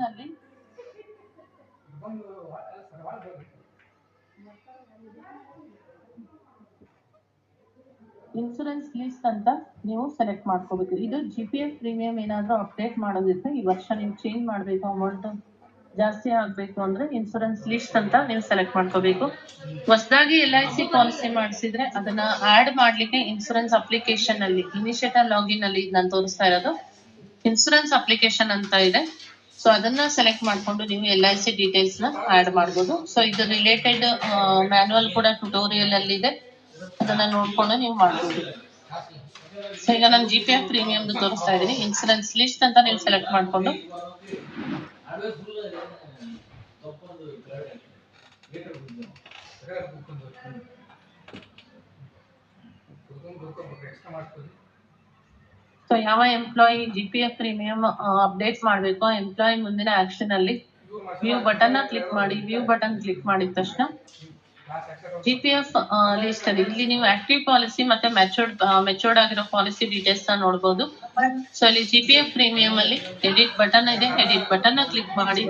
ನಲ್ಲಿ insurance list ಅಂತ ನೀವು ಸೆಲೆಕ್ಟ್ ಮಾಡ್ಕೋಬೇಕು. ಇದು GPF ಪ್ರೀಮಿಯಂ ಏನಾದರೂ ಅಪ್ಡೇಟ್ ಮಾಡೋದಿದ್ರೆ ಈ ವರ್ಷ ನೀವು ಚೇಂಜ್ ಮಾಡಬೇಕು, ಅಮೌಂಟ್ ಜಾಸ್ತಿ ಆಗಬೇಕು ಅಂದ್ರೆ ಇನ್ಸೂರೆನ್ಸ್ ಲಿಸ್ಟ್ ಅಂತ ನೀವು ಸೆಲೆಕ್ಟ್ ಮಾಡ್ಕೋಬೇಕು. ಹೊಸದಾಗಿ LIC ಪಾಲಿಸಿ ಮಾಡಿಸಿದ್ರೆ ಅದನ್ನ ಆಡ್ ಮಾಡ್ಲಿಕ್ಕೆ ಇನ್ಸೂರೆನ್ಸ್ ಅಪ್ಲಿಕೇಶನ್ ಅಲ್ಲಿ ಇನಿಷಿಯೇಟರ್ ಲಾಗಿನ್ ಅಲ್ಲಿ ನಾನು ತೋರಿಸ್ತಾ ಇರೋದು ಇನ್ಸೂರೆನ್ಸ್ ಅಪ್ಲಿಕೇಶನ್ ಅಂತ ಇದೆ. ಸೊ ಅದನ್ನ ಸೆಲೆಕ್ಟ್ ಮಾಡ್ಕೊಂಡು ನೀವು LIC ಡೀಟೇಲ್ಸ್ ನ ಆಡ್ ಮಾಡ್ಬೋದು. ಸೊ ಇದು ರಿಲೇಟೆಡ್ ಮ್ಯಾನುವಲ್ ಕೂಡ ಟ್ಯುಟೋರಿಯಲ್ ಅಲ್ಲಿ ಇದೆ, ಅದನ್ನ ನೋಡ್ಕೊಂಡು ನೀವು ಮಾಡ್ಬೋದು. ಸೊ ಈಗ ನಾನು GPF ಪ್ರೀಮಿಯಂ ತೋರಿಸ್ತಾ ಇದ್ದೀನಿ. ಇನ್ಸೂರೆನ್ಸ್ ಲಿಸ್ಟ್ ಅಂತ ನೀವು ಸೆಲೆಕ್ಟ್ ಮಾಡ್ಕೊಂಡು ಸೊ ಯಾವ ಎಂಪ್ಲಾಯಿ GPF ಪ್ರೀಮಿಯಂ ಅಪ್ಡೇಟ್ ಮಾಡಬೇಕು, ಎಂಪ್ಲಾಯಿ ಮುಂದಿನ ಆಕ್ಷನ್ ಅಲ್ಲಿ ವ್ಯೂ ಬಟನ್ ಕ್ಲಿಕ್ ಮಾಡಿ. ವ್ಯೂ ಬಟನ್ ಕ್ಲಿಕ್ ಮಾಡಿದ ತಕ್ಷಣ GPF ಲಿಸ್ಟ್ ಅಲ್ಲಿ ಇಲ್ಲಿ ನೀವು ಆಕ್ಟಿವ್ ಪಾಲಿಸಿ ಮತ್ತೆ ಮೆಚೂರ್ಡ್ ಆಗಿರೋ ಪಾಲಿಸಿ ಡೀಟೇಲ್ಸ್ ನ ನೋಡಬಹುದು. ಸೊ ಇಲ್ಲಿ GPF ಪ್ರೀಮಿಯಂ ಅಲ್ಲಿ ಎಡಿಟ್ ಬಟನ್ ಇದೆ, ಎಡಿಟ್ ಬಟನ್ ಕ್ಲಿಕ್ ಮಾಡಿ.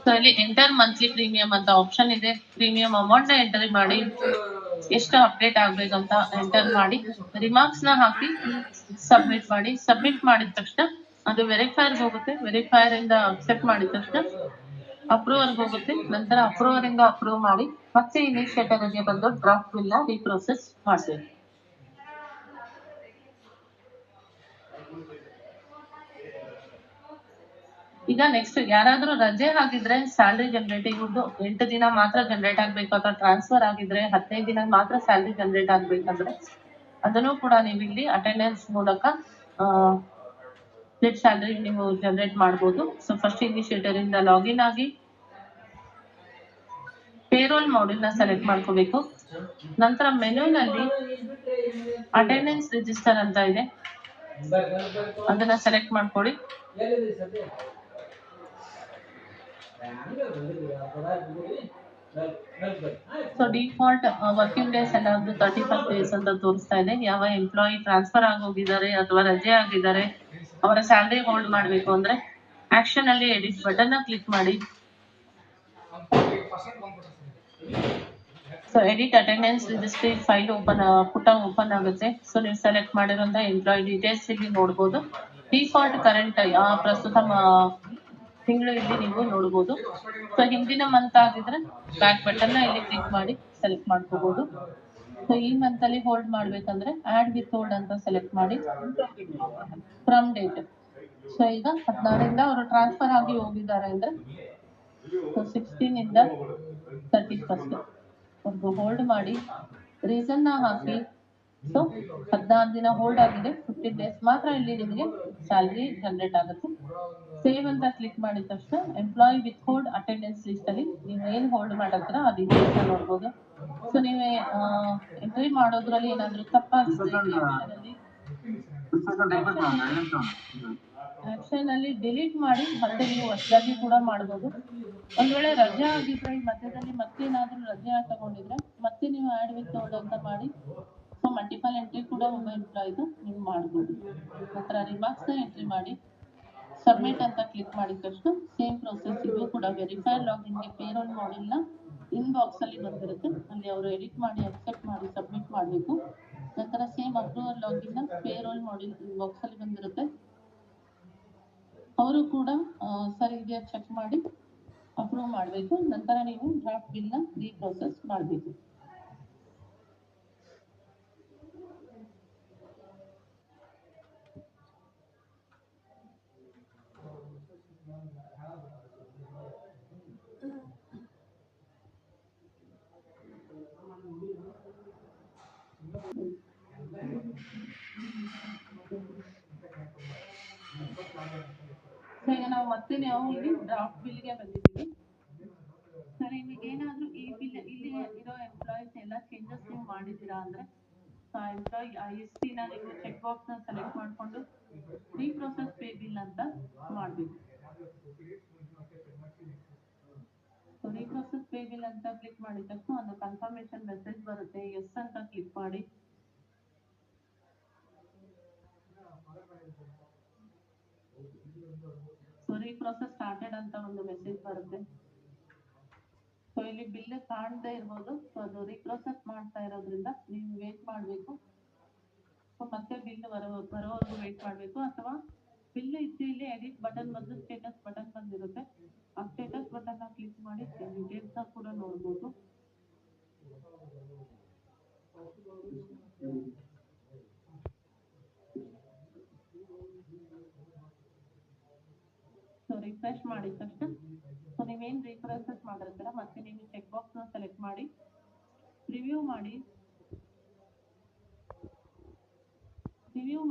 ಸೊ ಇಲ್ಲಿ ಎಂಟರ್ ಮಂತ್ಲಿ ಪ್ರೀಮಿಯಂ ಅಂತ ಆಪ್ಷನ್ ಇದೆ. ಪ್ರೀಮಿಯಂ ಅಮೌಂಟ್ ನ ಎಂಟರ್ ಮಾಡಿ, ಎಷ್ಟು ಅಪ್ಡೇಟ್ ಆಗ್ಬೇಕಂತ ಎಂಟರ್ ಮಾಡಿ, ರಿಮಾರ್ಕ್ಸ್ ನ ಹಾಕಿ ಸಬ್ಮಿಟ್ ಮಾಡಿ. ಸಬ್ಮಿಟ್ ಮಾಡಿದ ತಕ್ಷಣ ಅದು ವೆರಿಫೈರ್ ಹೋಗುತ್ತೆ. ವೆರಿಫೈರ್ ಇಂದ ಅಕ್ಸೆಪ್ಟ್ ಮಾಡಿದ ತಕ್ಷಣ ಅಪ್ರೂವರ್ ಹೋಗುತ್ತೆ. ನಂತರ ಅಪ್ರೂವರ್ ಇಂದ ಅಪ್ರೂವ್ ಮಾಡಿ ಮತ್ತೆ ಇನಿಷಿಯೇಟರ್ ಗೆ ಬಂದು ಡ್ರಾಫ್ಟ್ ಬಿಲ್ ನ ರೀಪ್ರೋಸೆಸ್ ಮಾಡ್ತೀವಿ. ಈಗ ನೆಕ್ಸ್ಟ್ ಯಾರಾದ್ರೂ ರಜೆ ಆಗಿದ್ರೆ ಸ್ಯಾಲ್ರಿ ಜನರೇಟಿಂಗ್ 8 ದಿನ ಮಾತ್ರ ಜನರೇಟ್ ಆಗ್ಬೇಕು, ಅಥವಾ ಟ್ರಾನ್ಸ್ಫರ್ ಆಗಿದ್ರೆ 15 ದಿನ ಮಾತ್ರ ಸ್ಯಾಲ್ರಿ ಜನರೇಟ್ ಆಗ್ಬೇಕಂದ್ರೆ ಅದನ್ನು ಕೂಡ ನೀವು ಇಲ್ಲಿ ಅಟೆಂಡೆನ್ಸ್ ಮೂಲಕ ಸ್ಪ್ಲಿಟ್ ಸ್ಯಾಲ್ರಿ ನೀವು ಜನರೇಟ್ ಮಾಡ್ಬೋದು. ಸೊ ಫಸ್ಟ್ ಇನಿಷಿಯೇಟರ್ ಇಂದ ಲಾಗಿನ್ ಆಗಿ ಪೇರೋಲ್ ಮಾಡ್ಯೂಲ್ ನ ಸೆಲೆಕ್ಟ್ ಮಾಡ್ಕೋಬೇಕು. ನಂತರ ಮೆನುನಲ್ಲಿ ಅಟೆಂಡೆನ್ಸ್ ರಿಜಿಸ್ಟರ್ ಅಂತ ಇದೆ, ಅದನ್ನ ಸೆಲೆಕ್ಟ್ ಮಾಡ್ಕೊಳ್ಳಿ. ಸೊ ಡಿಫಾಲ್ಟ್ ವರ್ಕಿಂಗ್ ಡೇಸ್ ಎಲ್ಲ 31 ಡೇಸ್ ಅಂತ ತೋರಿಸ್ತಾ ಇದೆ. ಯಾವ ಎಂಪ್ಲಾಯಿ ಟ್ರಾನ್ಸ್ಫರ್ ಆಗೋಗಿದ್ದಾರೆ ಅಥವಾ ರಜೆ ಆಗಿದ್ದಾರೆ ಅವರ ಸ್ಯಾಲ್ರಿ ಹೋಲ್ಡ್ ಮಾಡಬೇಕು ಅಂದ್ರೆ ಆಕ್ಷನ್ ಅಲ್ಲಿ ಎಡಿಟ್ ಬಟನ್ ಕ್ಲಿಕ್ ಮಾಡಿ. So edit attendance registry file ಪುಟ ಓಪನ್ ಆಗುತ್ತೆ. ಸೊ ನೀವು ಸೆಲೆಕ್ಟ್ ಮಾಡಿರುವಂತಹ ಎಂಪ್ಲಾಯಿ ಡೀಟೇಲ್ಸ್ ಇಲ್ಲಿ ನೋಡಬಹುದು. ಡಿಫಾಲ್ಟ್ ಕರೆಂಟ್ ಪ್ರಸ್ತುತ ತಿಂಗಳು ಇಲ್ಲಿ ನೀವು ನೋಡಬಹುದು. ಸೊ ಹಿಂದಿನ ಮಂತ್ ಆಗಿದ್ರೆ ಬ್ಯಾಕ್ ಬಟನ್ ಇಲ್ಲಿ ಕ್ಲಿಕ್ ಮಾಡಿ ಸೆಲೆಕ್ಟ್ ಮಾಡ್ಕೋಬಹುದು. ಸೊ ಈ ಮಂತ್ ಅಲ್ಲಿ ಹೋಲ್ಡ್ ಮಾಡ್ಬೇಕಂದ್ರೆ ಆಡ್ ವಿತ್ ಹೋಲ್ಡ್ ಅಂತ ಸೆಲೆಕ್ಟ್ ಮಾಡಿ ಫ್ರಮ್ ಡೇಟ್. ಸೊ ಈಗ 16 ಅವರು ಟ್ರಾನ್ಸ್ಫರ್ ಆಗಿ ಹೋಗಿದ್ದಾರೆ ಅಂದ್ರೆ 16 ಇಂದ 31 ಒಂದು ಹೋಲ್ಡ್ ಮಾಡಿ, ರೀಸನ್ ನ ಹಾಕಿ. ಸೊ 16 ದಿನ ಹೋಲ್ಡ್ ಆಗಿದೆ, 15 ಡೇಸ್ ಮಾತ್ರ ಇಲ್ಲಿ ನಿಮಗೆ ಸ್ಯಾಲ್ರಿ ಜನರೇಟ್ ಆಗುತ್ತೆ. ಸೇವ್ ಅಂತ ಕ್ಲಿಕ್ ಮಾಡಿದ ತಕ್ಷಣ employee with hold attendance list ಅಲ್ಲಿ ನೀವು ಏನು ಹೋಲ್ಡ್ ಮಾಡತ್ರ ಆ ಡೀಟೇಲ್ಸ್ ನೋಡ್ಬೋದು. ಸೊ ನೀವೇ ಎಂಟ್ರಿ ಮಾಡೋದ್ರಲ್ಲಿ ಏನಾದ್ರು ತಪ್ಪಾಗಿದ್ರೆ ಆಕ್ಷನ್ ಅಲ್ಲಿ ಡಿಲೀಟ್ ಮಾಡಿ ಮತ್ತೆ ನೀವು ಹೊಸದಾಗಿ ಕೂಡ ಮಾಡಬಹುದು. ಒಂದ್ ವೇಳೆ ರಜೆ ಆಗಿದ್ರೆ ಮಧ್ಯದಲ್ಲಿ ಮತ್ತೇನಾದ್ರೂ ರಜೆ ತಗೊಂಡಿದ್ರೆ ಮತ್ತೆ ನೀವು ಆಡ್ ವಿತ್ ಹೋಲ್ಡ್ ಅಂತ ಮಾಡಿ ಸೊ ಮಲ್ಟಿಪಲ್ ಎಂಟ್ರಿ ಕೂಡ ಒಬ್ಬ ಎಂಪ್ಲಾಯಿದು ನೀವು ಮಾಡಬಹುದು. ನಂತರ ರಿಮಾರ್ಕ್ಸ್ ನ ಎಂಟ್ರಿ ಮಾಡಿ ಸಬ್ಮಿಟ್ ಅಂತ ಕ್ಲಿಕ್ ಮಾಡಿದ ತಕ್ಷಣ ಸೇಮ್ ಪ್ರೊಸೆಸ್ ಇದು ಕೂಡ ವೆರಿಫೈರ್ ಲಾಗಿನ್ ಗೆ ಪೇರೋಲ್ ಮಾಡ್ಯೂಲ್ ನ ಇನ್ಬಾಕ್ಸ್ ಅಲ್ಲಿ ಬಂದಿರುತ್ತೆ. ಅಲ್ಲಿ ಅವರು ಎಡಿಟ್ ಮಾಡಿ ಅಕ್ಸೆಪ್ಟ್ ಮಾಡಿ ಸಬ್ಮಿಟ್ ಮಾಡಬೇಕು. ನಂತರ ಸೇಮ್ ಅಪ್ರೂವರ್ ಲಾಗಿನ್ ನ ಪೇರೋಲ್ ಮಾಡ್ಯೂಲ್ ಇನ್ಬಾಕ್ಸ್ ಅಲ್ಲಿ ಬಂದಿರುತ್ತೆ. ಅವರು ಕೂಡ ಸರಿ ಇದೆಯಾ ಚೆಕ್ ಮಾಡಿ ಅಪ್ರೂವ್ ಮಾಡಬೇಕು. ನಂತರ ನೀವು ಡ್ರಾಫ್ಟ್ ಬಿಲ್ ನ ರೀಪ್ರೋಸೆಸ್ ಮಾಡಬೇಕು. ಈಗ ನಾವು ಮತ್ತೆ ನಾವು ಇಲ್ಲಿ ಡ್ರಾಫ್ಟ್ ಬಿಲ್ ಗೆ ಬಂದಿದ್ದೀವಿ. ಸರ್ ನಿಮಗೆ ಏನಾದರೂ ಈ ಬಿಲ್ ಇಲ್ಲಿ ಇರೋ ಎಂಪ್ಲಾಯೀಸ್ ಎಲ್ಲ ಚೇಂಜಸ್ ನೀವು ಮಾಡಿದ್ದೀರಾ ಅಂದ್ರೆ ಎಂಪ್ಲಾಯಿ ISP ನ ನೀವು ಚೆಕ್ ಬಾಕ್ಸ್ ನ ಸೆಲೆಕ್ಟ್ ಮಾಡಿಕೊಂಡು ರೀಪ್ರೋಸೆಸ್ ಪೇ ಬಿಲ್ ಅಂತ ಮಾಡಬೇಕು. ರೀಪ್ರೋಸೆಸ್ ಪೇ ಬಿಲ್ ಅಂತ ಕ್ಲಿಕ್ ಮಾಡಿದ ತಕ್ಷಣ ಒಂದು ಕನ್ಫರ್ಮೇಶನ್ ಮೆಸೇಜ್ ಬರುತ್ತೆ. ಎಸ್ ಅಂತ ಕ್ಲಿಕ್ ಮಾಡಿ. ಸೊ ರೀಪ್ರೊಸೆಸ್ ಸ್ಟಾರ್ಟೆಡ್ ಅಂತ ಒಂದು ಮೆಸೇಜ್ ಬರುತ್ತೆ. ಸೊ ಇಲ್ಲಿ ಬಿಲ್ ಕಾಣದೇ ಇರ್ಬೋದು. ಸೊ ಅದು ರೀಪ್ರೊಸೆಸ್ ಮಾಡ್ತಾ ಇರೋದ್ರಿಂದ ನೀವು ವೇಟ್ ಮಾಡಬೇಕು. ಸೊ ಮತ್ತೆ ಬಿಲ್ ಬರೋವರೆಗೂ ವೇಟ್ ಮಾಡಬೇಕು. ಅಥವಾ ಬಿಲ್ ಇದ್ದು ಇಲ್ಲಿ ಎಡಿಟ್ ಬಟನ್ ಬಂದು ಸ್ಟೇಟಸ್ ಬಟನ್ ಬಂದಿರುತ್ತೆ. ಆ ಸ್ಟೇಟಸ್ ಬಟನ್ ಕ್ಲಿಕ್ ಮಾಡಿ ಡೀಟೇಲ್ಸ್ ಕೂಡ ನೋಡ್ಬೋದು. ಸೊ ರಿಫ್ರೆಶ್ ಮಾಡಿದ ತಕ್ಷಣ ಸೊ ನೀವೇನು ರೀಪ್ರೊಸೆಸ್ ಮಾಡಿರ್ತೀರ ಮತ್ತೆ ನೀವು ಚೆಕ್ ಬಾಕ್ಸ್ನ ಸೆಲೆಕ್ಟ್ ಮಾಡಿ ರಿವ್ಯೂ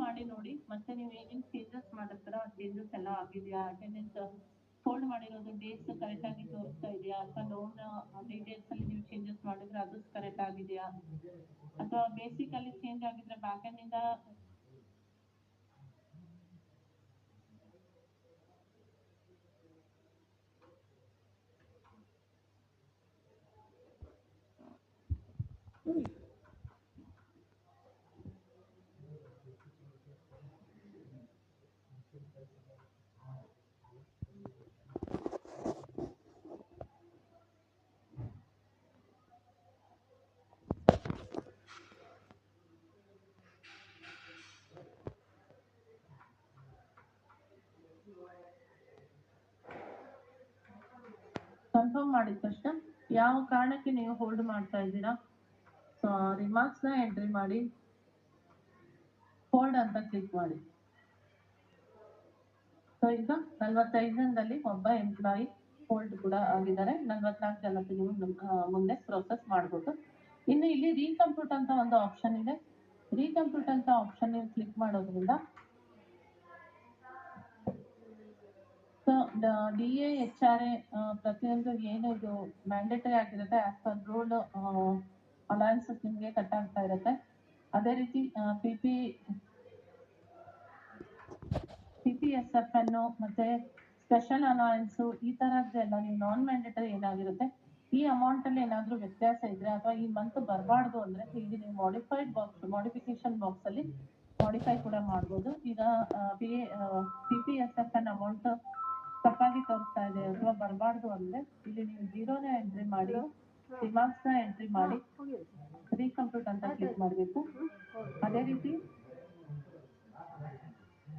ಮಾಡಿ ನೋಡಿ. ಮತ್ತೆ ನೀವು ಏನೇನು ಚೇಂಜಸ್ ಮಾಡಿರ್ತೀರ ಆ ಚೇಂಜಸ್ ಎಲ್ಲ ಆಗಿದೆಯಾ, ಅಟೆಂಡೆನ್ಸ್ ಹೋಲ್ಡ್ ಮಾಡಿರೋದು ಡೇಟ್ಸ್ ಕರೆಕ್ಟ್ ಆಗಿ ತೋರಿಸ್ತಾ ಇದೆಯಾ, ಅಥವಾ ಲೋನ್ ಡೀಟೇಲ್ಸ್ ಅಲ್ಲಿ ನೀವು ಚೇಂಜಸ್ ಮಾಡಿದ್ರೆ ಅದು ಕರೆಕ್ಟ್ ಆಗಿದೆಯಾ, ಅಥವಾ ಬೇಸಿಕ್ ಅಲ್ಲಿ ಚೇಂಜ್ ಆಗಿದ್ರೆ ಬ್ಯಾಕ್ ಎಂಡ್ ಇಂದ ಕನ್ಫರ್ಮ್ ಮಾಡಿದ ತಕ್ಷಣ ಯಾವ ಕಾರಣಕ್ಕೆ ನೀವು ಹೋಲ್ಡ್ ಮಾಡ್ತಾ ಇದ್ದೀರಾ ಸೊ ರಿಮಾರ್ಕ್ಸ್ನ ಎಂಟ್ರಿ ಮಾಡಿ ಹೋಲ್ಡ್ ಅಂತ ಕ್ಲಿಕ್ ಮಾಡಿ. ಸೊ ಈಗ 45 ಜನದಲ್ಲಿ ಒಬ್ಬ ಎಂಪ್ಲಾಯಿ ಹೋಲ್ಡ್ ಕೂಡ ಆಗಿದ್ದಾರೆ. 44 ಜನಕ್ಕೆ ನೀವು ಮುಂದೆ ಪ್ರೊಸೆಸ್ ಮಾಡ್ಬೋದು. ಇನ್ನು ಇಲ್ಲಿ ರೀಕಂಪ್ಯೂಟ್ ಅಂತ ಒಂದು ಆಪ್ಷನ್ ಇದೆ. ರೀಕಂಪ್ಯೂಟ್ ಅಂತ ಆಪ್ಷನ್ ನೀವು ಕ್ಲಿಕ್ ಮಾಡೋದ್ರಿಂದ ಸೊ DA ಪ್ರತಿಯೊಂದು ಏನು ಇದು ಮ್ಯಾಂಡೇಟರಿ ಆಗಿರುತ್ತೆ ಆಸ್ ಪರ್ ರೂಲ್ ಅಲಯನ್ಸಸ್ ನಿಮಗೆ ಕಟ್ ಆಗ್ತಾ ಇರುತ್ತೆ. ಅದೇ ರೀತಿ PPSFN ಮತ್ತೆ ಸ್ಪೆಷಲ್ ಅಲಯನ್ಸು ಈ ತರದ್ದೆಲ್ಲ ನೀವು ನಾನ್ ಮ್ಯಾಂಡೇಟರಿ ಏನಾಗಿರುತ್ತೆ ಈ ಅಮೌಂಟ್ ಅಲ್ಲಿ ಏನಾದರೂ ವ್ಯತ್ಯಾಸ ಇದ್ರೆ ಅಥವಾ ಈ ಮಂತ್ ಬರಬಾರ್ದು ಅಂದ್ರೆ ಇಲ್ಲಿ ನೀವು ಮಾಡಿಫಿಕೇಶನ್ ಬಾಕ್ಸ್ ಅಲ್ಲಿ ಮಾಡಿಫೈ ಕೂಡ ಮಾಡ್ಬೋದು. ಈಗ PPSFN ಅಮೌಂಟ್ ತಪ್ಪಾಗಿ ತೋರಿಸ್ತಾ ಇದೆ ಅಥವಾ ಬರಬಾರ್ದು ಅಂದ್ರೆ ಇಲ್ಲಿ ನೀವು 0ನ ಎಂಟ್ರಿ ಮಾಡಿ ರಿಮಾರ್ಕ್ಸ್ನ ಎಂಟ್ರಿ ಮಾಡಿ ರೀಕಂಪ್ಯೂಟ್ ಅಂತ ಕ್ಲಿಕ್ ಮಾಡಬೇಕು. ಅದೇ ರೀತಿ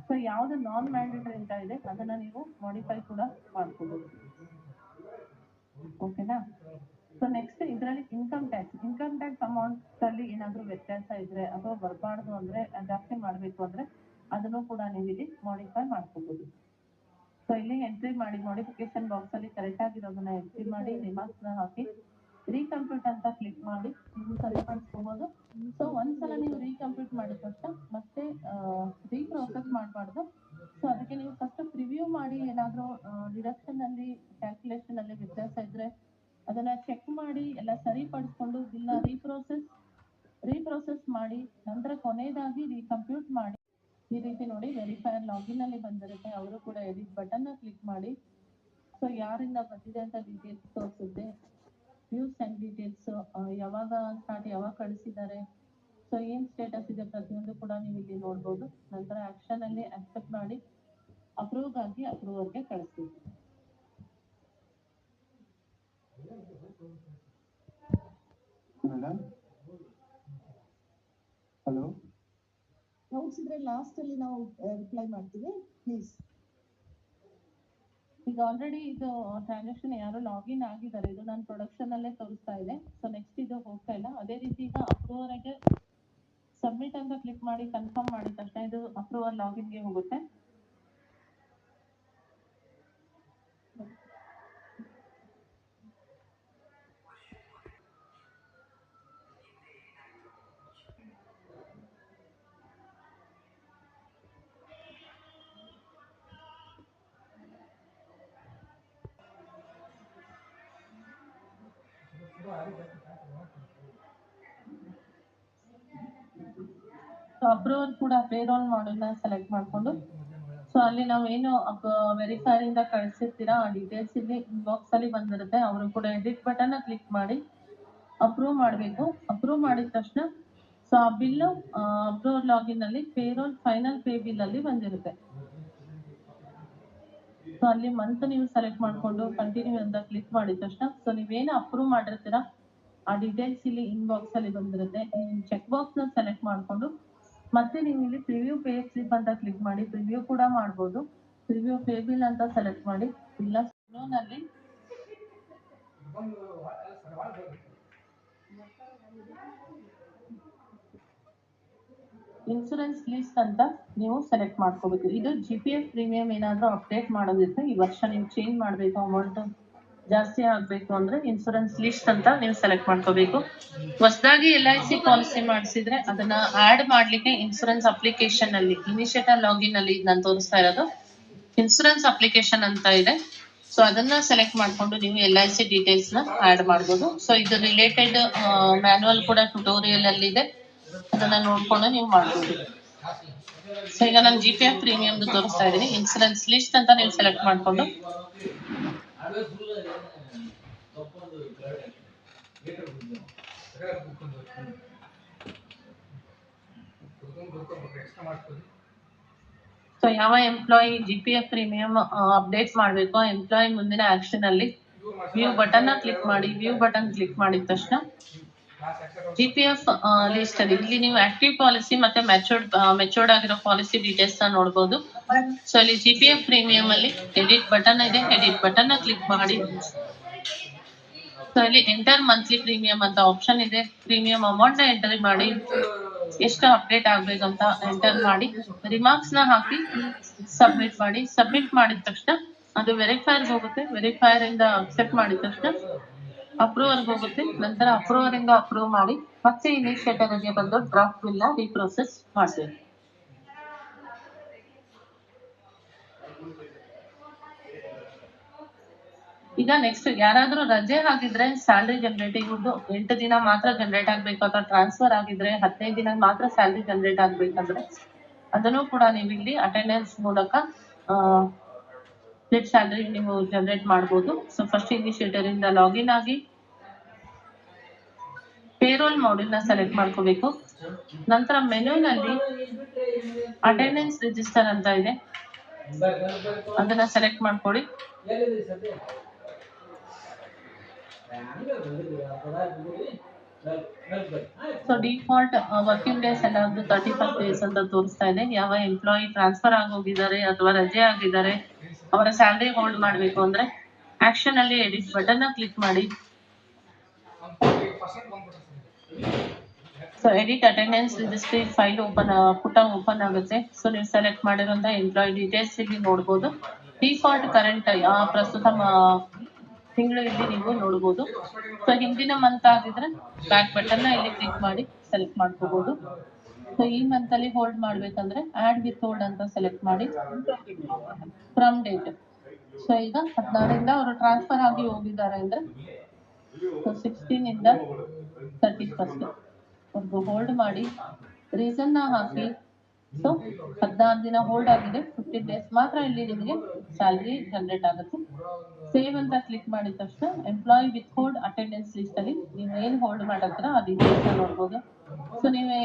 ಸೊ ಯಾವ್ದು ನಾನ್ ಮ್ಯಾಂಡೇಟರಿ ಅಂತ ಇದೆ ಅದನ್ನ ನೀವು ಮಾಡಿಫೈ ಕೂಡ ಮಾಡ್ಕೋಬಹುದು. ಓಕೆನಾ? ಸೊ ನೆಕ್ಸ್ಟ್ ಇದರಲ್ಲಿ ಇನ್ಕಮ್ ಟ್ಯಾಕ್ಸ್ ಅಮೌಂಟ್ ಅಲ್ಲಿ ಏನಾದರೂ ವ್ಯತ್ಯಾಸ ಇದ್ರೆ ಅಥವಾ ಬರಬಾರ್ದು ಅಂದ್ರೆ ಜಾಸ್ತಿ ಮಾಡಬೇಕು ಅಂದ್ರೆ ಅದನ್ನು ಕೂಡ ನೀವು ಇಲ್ಲಿ ಮಾಡಿಫೈ ಮಾಡ್ಕೋಬಹುದು. ಸೊ ಇಲ್ಲಿ ಎಂಟ್ರಿ ಮಾಡಿ ನೋಟಿಫಿಕೇಶನ್ ಬಾಕ್ಸ್ ಅಲ್ಲಿ ಕರೆಕ್ಟ್ ಆಗಿರೋದನ್ನ ಎಂಟ್ರಿ ಮಾಡಿ ರಿಮಾರ್ಕ್ಸ್ನ ಹಾಕಿ ರೀಕಂಪ್ಯೂಟ್ ಅಂತ ಕ್ಲಿಕ್ ಮಾಡಿ ನೀವು ಸರಿಪಡಿಸ್ಕೋಬಹುದು. ಸೊ ಒಂದ್ಸಲ ನೀವು ರೀಕಂಪ್ಯೂಟ್ ಮಾಡಿದ ತಕ್ಷಣ ಮತ್ತೆ ರೀಪ್ರೊಸೆಸ್ ಮಾಡಬಾರ್ದು. ಸೊ ಅದಕ್ಕೆ ನೀವು ಫಸ್ಟ್ ಪ್ರಿವ್ಯೂ ಮಾಡಿ ಏನಾದರೂ ಡಿಡಕ್ಷನ್ ಅಲ್ಲಿ ಕ್ಯಾಲ್ಕುಲೇಷನ್ ಅಲ್ಲಿ ವ್ಯತ್ಯಾಸ ಇದ್ರೆ ಅದನ್ನ ಚೆಕ್ ಮಾಡಿ ಎಲ್ಲ ಸರಿಪಡಿಸ್ಕೊಂಡು ಬಿಲ್ನ ರೀಪ್ರೊಸೆಸ್ ಮಾಡಿ ನಂತರ ಕೊನೆಯದಾಗಿ ರೀಕಂಪ್ಯೂಟ್ ಮಾಡಿ. ಈ ರೀತಿ ನೋಡಿ ವೆರಿಫೈಯರ್ ಲಾಗಿನ್ ಅಲ್ಲಿ ಬಂದಿರುತ್ತೆ. ಅವರು ಕೂಡ ಎಡಿಟ್ ಬಟನ್ ಕ್ಲಿಕ್ ಮಾಡಿ ಸೊ ಯಾರಿಂದ ಬಂದಿದೆ ಅಂತ ಡೀಟೇಲ್ಸ್ ತೋರಿಸುತ್ತೆ. ನ್ಯೂಸ್ ಅಂಡ್ ಡೀಟೇಲ್ಸ್ ಯಾವಾಗ ಕಳಿಸಿದ್ದಾರೆ ಸೊ ಏನ್ ಸ್ಟೇಟಸ್ ಇದೆ ಪ್ರತಿಯೊಂದು ಕೂಡ ನೀವು ಇಲ್ಲಿ ನೋಡ್ಬೋದು. ನಂತರ ಆಕ್ಷನ್ ಅಲ್ಲಿ ಅಕ್ಸೆಪ್ಟ್ ಮಾಡಿ ಅಪ್ರೂವರ್ಗೆ ಕಳಿಸ್ತೀವಿ. ಹಲೋ, ಡೌಟ್ಸ್ ಇದ್ರೆ ಲಾಸ್ಟ್ ಅಲ್ಲಿ ನಾವು ರಿಪ್ಲೈ ಮಾಡ್ತೀವಿ ಪ್ಲೀಸ್. ಈಗ ಆಲ್ರೆಡಿ ಇದು ಟ್ರಾನ್ಸಾಕ್ಷನ್ ಯಾರು ಲಾಗಿನ್ ಆಗಿದ್ದಾರೆ ಇದು ನಾನು ಪ್ರೊಡಕ್ಷನ್ ಅಲ್ಲೇ ತೋರಿಸ್ತಾ ಇದೆ. ಸೊ ನೆಕ್ಸ್ಟ್ ಇದು ಹೋಗ್ತಾ ಇಲ್ಲ. ಅದೇ ರೀತಿ ಈಗ ಅಪ್ರೂವರ್ಗೆ ಸಬ್ಮಿಟ್ ಅಂತ ಕ್ಲಿಕ್ ಮಾಡಿ ಕನ್ಫರ್ಮ್ ಮಾಡಿದ ತಕ್ಷಣ ಇದು ಅಪ್ರೂವರ್ ಲಾಗಿನ್ಗೆ ಹೋಗುತ್ತೆ. ಅಪ್ರೂವರ್ ಕೂಡ ಪೇರೋಲ್ ಮಾಡಲ್ನ ಸೆಲೆಕ್ಟ್ ಮಾಡಿಕೊಂಡು ಸೊ ಅಲ್ಲಿ ನಾವೇನು ವೆರಿಫೈರ್ ಇಂದ ಕಳಿಸಿರ್ತೀರಾ ಆ ಡೀಟೇಲ್ಸ್ ಇಲ್ಲಿ ಇನ್ಬಾಕ್ಸ್ ಅಲ್ಲಿ ಬಂದಿರುತ್ತೆ. ಅವರು ಕೂಡ ಎಡಿಟ್ ಬಟನ್ ಕ್ಲಿಕ್ ಮಾಡಿ ಅಪ್ರೂವ್ ಮಾಡಬೇಕು. ಅಪ್ರೂವ್ ಮಾಡಿದ ತಕ್ಷಣ ಸೊ ಆ ಬಿಲ್ ಅಪ್ರೂವರ್ ಲಾಗಿನ್ ಅಲ್ಲಿ ಪೇರೋಲ್ ಫೈನಲ್ ಪೇ ಬಿಲ್ ಅಲ್ಲಿ ಬಂದಿರುತ್ತೆ. ಸೊ ಅಲ್ಲಿ ಮಂತ್ ನೀವು ಸೆಲೆಕ್ಟ್ ಮಾಡ್ಕೊಂಡು ಕಂಟಿನ್ಯೂ ಅಂತ ಕ್ಲಿಕ್ ಮಾಡಿದ ತಕ್ಷಣ ಸೊ ನೀವೇನು ಅಪ್ರೂವ್ ಮಾಡಿರ್ತೀರಾ ಆ ಡೀಟೇಲ್ಸ್ ಇಲ್ಲಿ ಇನ್ಬಾಕ್ಸ್ ಅಲ್ಲಿ ಬಂದಿರುತ್ತೆ. ಚೆಕ್ ಬಾಕ್ಸ್ ನ ಸೆಲೆಕ್ಟ್ ಮಾಡ್ಕೊಂಡು ಮತ್ತೆ ನೀವು ಇಲ್ಲಿ ಪ್ರಿವ್ಯೂ ಪೇ ಸ್ಲಿಪ್ ಅಂತ ಕ್ಲಿಕ್ ಮಾಡಿ ಪ್ರಿವ್ಯೂ ಕೂಡ ಮಾಡ್ಬೋದು. ಪ್ರಿವ್ಯೂ ಪೇ ಬಿಲ್ ಅಂತ ಸೆಲೆಕ್ಟ್ ಮಾಡಿ ಇಲ್ಲ ನಲ್ಲಿ ಇನ್ಸೂರೆನ್ಸ್ ಲಿಸ್ಟ್ ಅಂತ ನೀವು ಸೆಲೆಕ್ಟ್ ಮಾಡ್ಕೋಬೇಕು. ಇದು GPF ಪ್ರೀಮಿಯಂ ಏನಾದ್ರೂ ಅಪ್ಡೇಟ್ ಮಾಡೋದಿದ್ರೆ ಈ ವರ್ಷ ನೀವು ಚೇಂಜ್ ಮಾಡಬೇಕು, ಅಮೌಂಟ್ ಜಾಸ್ತಿ ಆಗ್ಬೇಕು ಅಂದ್ರೆ ಇನ್ಸೂರೆನ್ಸ್ ಲಿಸ್ಟ್ ಅಂತ ನೀವು ಸೆಲೆಕ್ಟ್ ಮಾಡ್ಕೋಬೇಕು. ಹೊಸದಾಗಿ LIC ಪಾಲಿಸಿ ಮಾಡಿಸಿದ್ರೆ ಅದನ್ನ ಆಡ್ ಮಾಡ್ಲಿಕ್ಕೆ ಇನ್ಸೂರೆನ್ಸ್ ಅಪ್ಲಿಕೇಶನ್ ಅಲ್ಲಿ ಇನಿಷಿಯೇಟರ್ ಲಾಗಿನ್ ಅಲ್ಲಿ ನಾನು ತೋರಿಸ್ತಾ ಇರೋದು ಇನ್ಸೂರೆನ್ಸ್ ಅಪ್ಲಿಕೇಶನ್ ಅಂತ ಇದೆ. ಸೊ ಅದನ್ನ ಸೆಲೆಕ್ಟ್ ಮಾಡ್ಕೊಂಡು ನೀವು LIC ಡೀಟೇಲ್ಸ್ ನ ಆಡ್ ಮಾಡ್ಬೋದು. ಸೊ ಇದು ರಿಲೇಟೆಡ್ ಮ್ಯಾನುವಲ್ ಕೂಡ ಟ್ಯುಟೋರಿಯಲ್ ಅಲ್ಲಿ ಇದೆ, ಅದನ್ನ ನೋಡ್ಕೊಂಡು ನೀವು ಮಾಡ್ಬೋದು. ಸೊ ಈಗ ನಾನು GPF ಪ್ರೀಮಿಯಂ ತೋರಿಸ್ತಾ ಇದ್ದೀನಿ. ಇನ್ಸೂರೆನ್ಸ್ ಲಿಸ್ಟ್ ಅಂತ ನೀವು ಸೆಲೆಕ್ಟ್ ಮಾಡ್ಕೊಂಡು ಸೊ ಯಾವ ಎಂಪ್ಲಾಯಿ GPF ಪ್ರೀಮಿಯಂ ಅಪ್ಡೇಟ್ ಮಾಡಬೇಕು ಆ ಎಂಪ್ಲಾಯಿ ಮುಂದಿನ ಆಕ್ಷನ್ ಅಲ್ಲಿ ವ್ಯೂ ಬಟನ್ ಕ್ಲಿಕ್ ಮಾಡಿ. ವ್ಯೂ ಬಟನ್ ಕ್ಲಿಕ್ ಮಾಡಿದ ತಕ್ಷಣ GPF ಲಿಸ್ಟ್ ಅಲ್ಲಿ ಇಲ್ಲಿ ನೀವು ಆಕ್ಟಿವ್ ಪಾಲಿಸಿ ಮತ್ತೆ ಮೆಚೂರ್ಡ್ ಆಗಿರೋ ಪಾಲಿಸಿ ಡೀಟೇಲ್ಸ್ ನ ನೋಡಬಹುದು. ಸೊ ಇಲ್ಲಿ GPF ಪ್ರೀಮಿಯಂ ಅಲ್ಲಿ ಎಡಿಟ್ ಬಟನ್ ಇದೆ, ಎಡಿಟ್ ಬಟನ್ ಕ್ಲಿಕ್ ಮಾಡಿ. ಸೊ ಇಲ್ಲಿ ಎಂಟರ್ ಮಂತ್ಲಿ ಪ್ರೀಮಿಯಂ ಅಂತ ಆಪ್ಷನ್ ಇದೆ. ಪ್ರೀಮಿಯಂ ಅಮೌಂಟ್ ನ ಎಂಟ್ರಿ ಮಾಡಿ, ಎಷ್ಟು ಅಪ್ಡೇಟ್ ಆಗ್ಬೇಕಂತ ಎಂಟರ್ ಮಾಡಿ, ರಿಮಾರ್ಕ್ಸ್ ನ ಹಾಕಿ ಸಬ್ಮಿಟ್ ಮಾಡಿ. ಸಬ್ಮಿಟ್ ಮಾಡಿದ ತಕ್ಷಣ ಅದು ವೆರಿಫೈರ್ ಹೋಗುತ್ತೆ. ವೆರಿಫೈರ್ ಇಂದ ಅಕ್ಸೆಪ್ಟ್ ಮಾಡಿದ ತಕ್ಷಣ ಅಪ್ರೂವರ್ ಹೋಗುತ್ತೆ. ನಂತರ ಅಪ್ರೂವರ್ ಇಂದ ಅಪ್ರೂವ್ ಮಾಡಿ ಮತ್ತೆ ಇನಿಷಿಯೇಟರ್ ಗೆ ಬಂದು ಡ್ರಾಫ್ಟ್ ಬಿಲ್ ನ ರೀಪ್ರೋಸೆಸ್ ಮಾಡ್ತೀವಿ. ಈಗ ನೆಕ್ಸ್ಟ್ ಯಾರಾದ್ರೂ ರಜೆ ಆಗಿದ್ರೆ ಸ್ಯಾಲ್ರಿ ಜನರೇಟಿಂಗ್ 8 ದಿನ ಮಾತ್ರ ಜನರೇಟ್ ಆಗ್ಬೇಕು ಅಥವಾ ಟ್ರಾನ್ಸ್ಫರ್ ಆಗಿದ್ರೆ 15 ದಿನ ಮಾತ್ರ ಸ್ಯಾಲ್ರಿ ಜನರೇಟ್ ಆಗ್ಬೇಕಂದ್ರೆ ಅದನ್ನು ಕೂಡ ನೀವು ಇಲ್ಲಿ ಅಟೆಂಡೆನ್ಸ್ ಮೂಲಕ ನೆಟ್ ಸ್ಯಾಲ್ರಿ ನೀವು ಜನರೇಟ್ ಮಾಡ್ಬೋದು. ಸೊ ಫಸ್ಟ್ ಇನಿಷಿಯೇಟರ್ ಇಂದ ಲಾಗಿನ್ ಆಗಿ ಪೇರೋಲ್ ಮಾಡ್ಯೂಲ್ ನ ಸೆಲೆಕ್ಟ್ ಮಾಡ್ಕೋಬೇಕು. ನಂತರ ಮೆನುನಲ್ಲಿ ಅಟೆಂಡೆನ್ಸ್ ರಿಜಿಸ್ಟರ್ ಅಂತ ಇದೆ, ಅದನ್ನ ಸೆಲೆಕ್ಟ್ ಮಾಡ್ಕೊಳ್ಳಿ. ಸೊ ಡಿಫಾಲ್ಟ್ ವರ್ಕಿಂಗ್ ಡೇಸ್ ಎಲ್ಲ 35 ಡೇಸ್ ಅಂತ ತೋರಿಸ್ತಾ ಇದೆ. ಯಾವ ಎಂಪ್ಲಾಯಿ ಟ್ರಾನ್ಸ್ಫರ್ ಆಗೋಗಿದ್ದಾರೆ ಅಥವಾ ರಜೆ ಆಗಿದ್ದಾರೆ ಅವರ ಸ್ಯಾಲ್ರಿ ಹೋಲ್ಡ್ ಮಾಡಬೇಕು ಅಂದ್ರೆ ಆಕ್ಷನ್ ಅಲ್ಲಿ ಎಡಿಟ್ ಬಟನ್ ಕ್ಲಿಕ್ ಮಾಡಿ. So edit attendance registry file ಪುಟ ಓಪನ್ ಆಗುತ್ತೆ. ಸೊ ನೀವು ಸೆಲೆಕ್ಟ್ ಮಾಡಿರುವಂತ ಎಂಪ್ಲಾಯಿ ಡೀಟೇಲ್ಸ್ ಇಲ್ಲಿ ನೋಡಬಹುದು. ಡಿಫಾಲ್ಟ್ ಕರೆಂಟ್ ಪ್ರಸ್ತುತ ತಿಂಗಳು ಇಲ್ಲಿ ನೀವು ನೋಡಬಹುದು. ಸೊ ಹಿಂದಿನ ಮಂತ್ ಆಗಿದ್ರೆ ಬ್ಯಾಕ್ ಬಟನ್ ಇಲ್ಲಿ ಕ್ಲಿಕ್ ಮಾಡಿ ಸೆಲೆಕ್ಟ್ ಮಾಡ್ಕೋಬಹುದು. ಸೊ ಈ ಮಂತ್ ಅಲ್ಲಿ ಹೋಲ್ಡ್ ಮಾಡ್ಬೇಕಂದ್ರೆ ಆಡ್ ವಿತ್ ಹೋಲ್ಡ್ ಅಂತ ಸೆಲೆಕ್ಟ್ ಮಾಡಿ ಫ್ರಮ್ ಡೇಟ್. ಸೊ ಈಗ 16 ಅವರು ಟ್ರಾನ್ಸ್ಫರ್ ಆಗಿ ಹೋಗಿದ್ದಾರೆ ಅಂದ್ರೆ 16 ಇಂದ 31 ಒಂದು ಹೋಲ್ಡ್ ಮಾಡಿ ರೀಸನ್ ನ ಹಾಕಿ. ಸೊ 16 ದಿನ ಹೋಲ್ಡ್ ಆಗಿದೆ, 15 ಡೇಸ್ ಮಾತ್ರ ಇಲ್ಲಿ ನಿಮಗೆ ಸ್ಯಾಲ್ರಿ ಜನರೇಟ್ ಆಗುತ್ತೆ. ಸೇವ್ ಅಂತ ಕ್ಲಿಕ್ ಮಾಡಿದ ತಕ್ಷಣ employee with hold attendance list ಅಲ್ಲಿ ನೀವು ಏನು ಹೋಲ್ಡ್ ಮಾಡತ್ರ ಆ ಡೀಟೇಲ್ಸ್ ನೋಡ್ಬೋದು. ಸೊ ನೀವೇ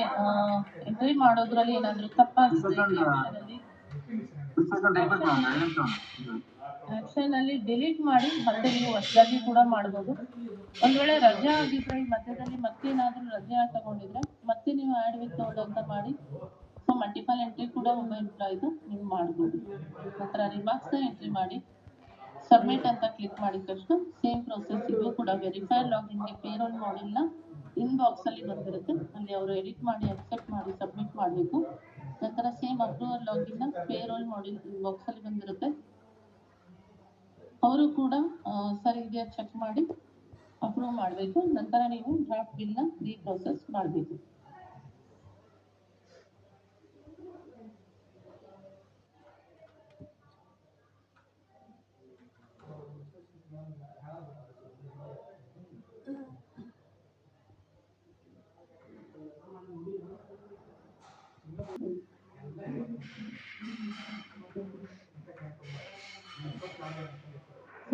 ಎಂಟ್ರಿ ಮಾಡೋದ್ರಲ್ಲಿ ಏನಾದ್ರು ತಪ್ಪಾಗಿದ್ರೆ ಆಕ್ಷನ್ ಅಲ್ಲಿ ಡಿಲೀಟ್ ಮಾಡಿ ಮತ್ತೆ ನೀವು ಹೊಸದಾಗಿ ಕೂಡ ಮಾಡ್ಬೋದು. ಒಂದ್ ವೇಳೆ ರಜೆ ಆಗಿದ್ರೆ ಈ ಮಧ್ಯದಲ್ಲಿ ಮತ್ತೇನಾದ್ರೂ ರಜೆ ತಗೊಂಡಿದ್ರೆ ಮತ್ತೆ ನೀವು ಆಡ್ ವಿತ್ ಹೋಲ್ಡ್ ಅಂತ ಮಾಡಿ ಸೊ ಮಲ್ಟಿಪಲ್ ಎಂಟ್ರಿ ಕೂಡ ಒಬ್ಬ ಎಂಪ್ಲಾಯಿದು ನೀವು ಮಾಡ್ಬೋದು. ನಂತರ ರಿಮಾರ್ಕ್ಸ್ ನ ಎಂಟ್ರಿ ಮಾಡಿ ಸಬ್ಮಿಟ್ ಅಂತ ಕ್ಲಿಕ್ ಮಾಡಿದ ತಕ್ಷಣ ಸೇಮ್ ಪ್ರೊಸೆಸ್ ಇದು ಕೂಡ ವೆರಿಫೈರ್ ಲಾಗಿನ್ ಗೆ ಪೇರೋಲ್ ಮಾಡ್ಯೂಲ್ ನ ಇನ್ಬಾಕ್ಸ್ ಅಲ್ಲಿ ಬಂದಿರುತ್ತೆ. ಅಲ್ಲಿ ಅವರು ಎಡಿಟ್ ಮಾಡಿ ಅಕ್ಸೆಪ್ಟ್ ಮಾಡಿ ಸಬ್ಮಿಟ್ ಮಾಡಬೇಕು. ನಂತರ ಸೇಮ್ ಅಪ್ರೂವರ್ ಲಾಗಿನ್ ನ ಪೇರೋಲ್ ಮಾಡ್ಯೂಲ್ ಇನ್ಬಾಕ್ಸ್ ಅಲ್ಲಿ ಬಂದಿರುತ್ತೆ. ಅವರು ಕೂಡ ಸರಿ ಇದೆಯಾ ಚೆಕ್ ಮಾಡಿ ಅಪ್ರೂವ್ ಮಾಡಬೇಕು. ನಂತರ ನೀವು ಡ್ರಾಫ್ಟ್ ಬಿಲ್ ನ ರೀಪ್ರೋಸೆಸ್ ಮಾಡಬೇಕು.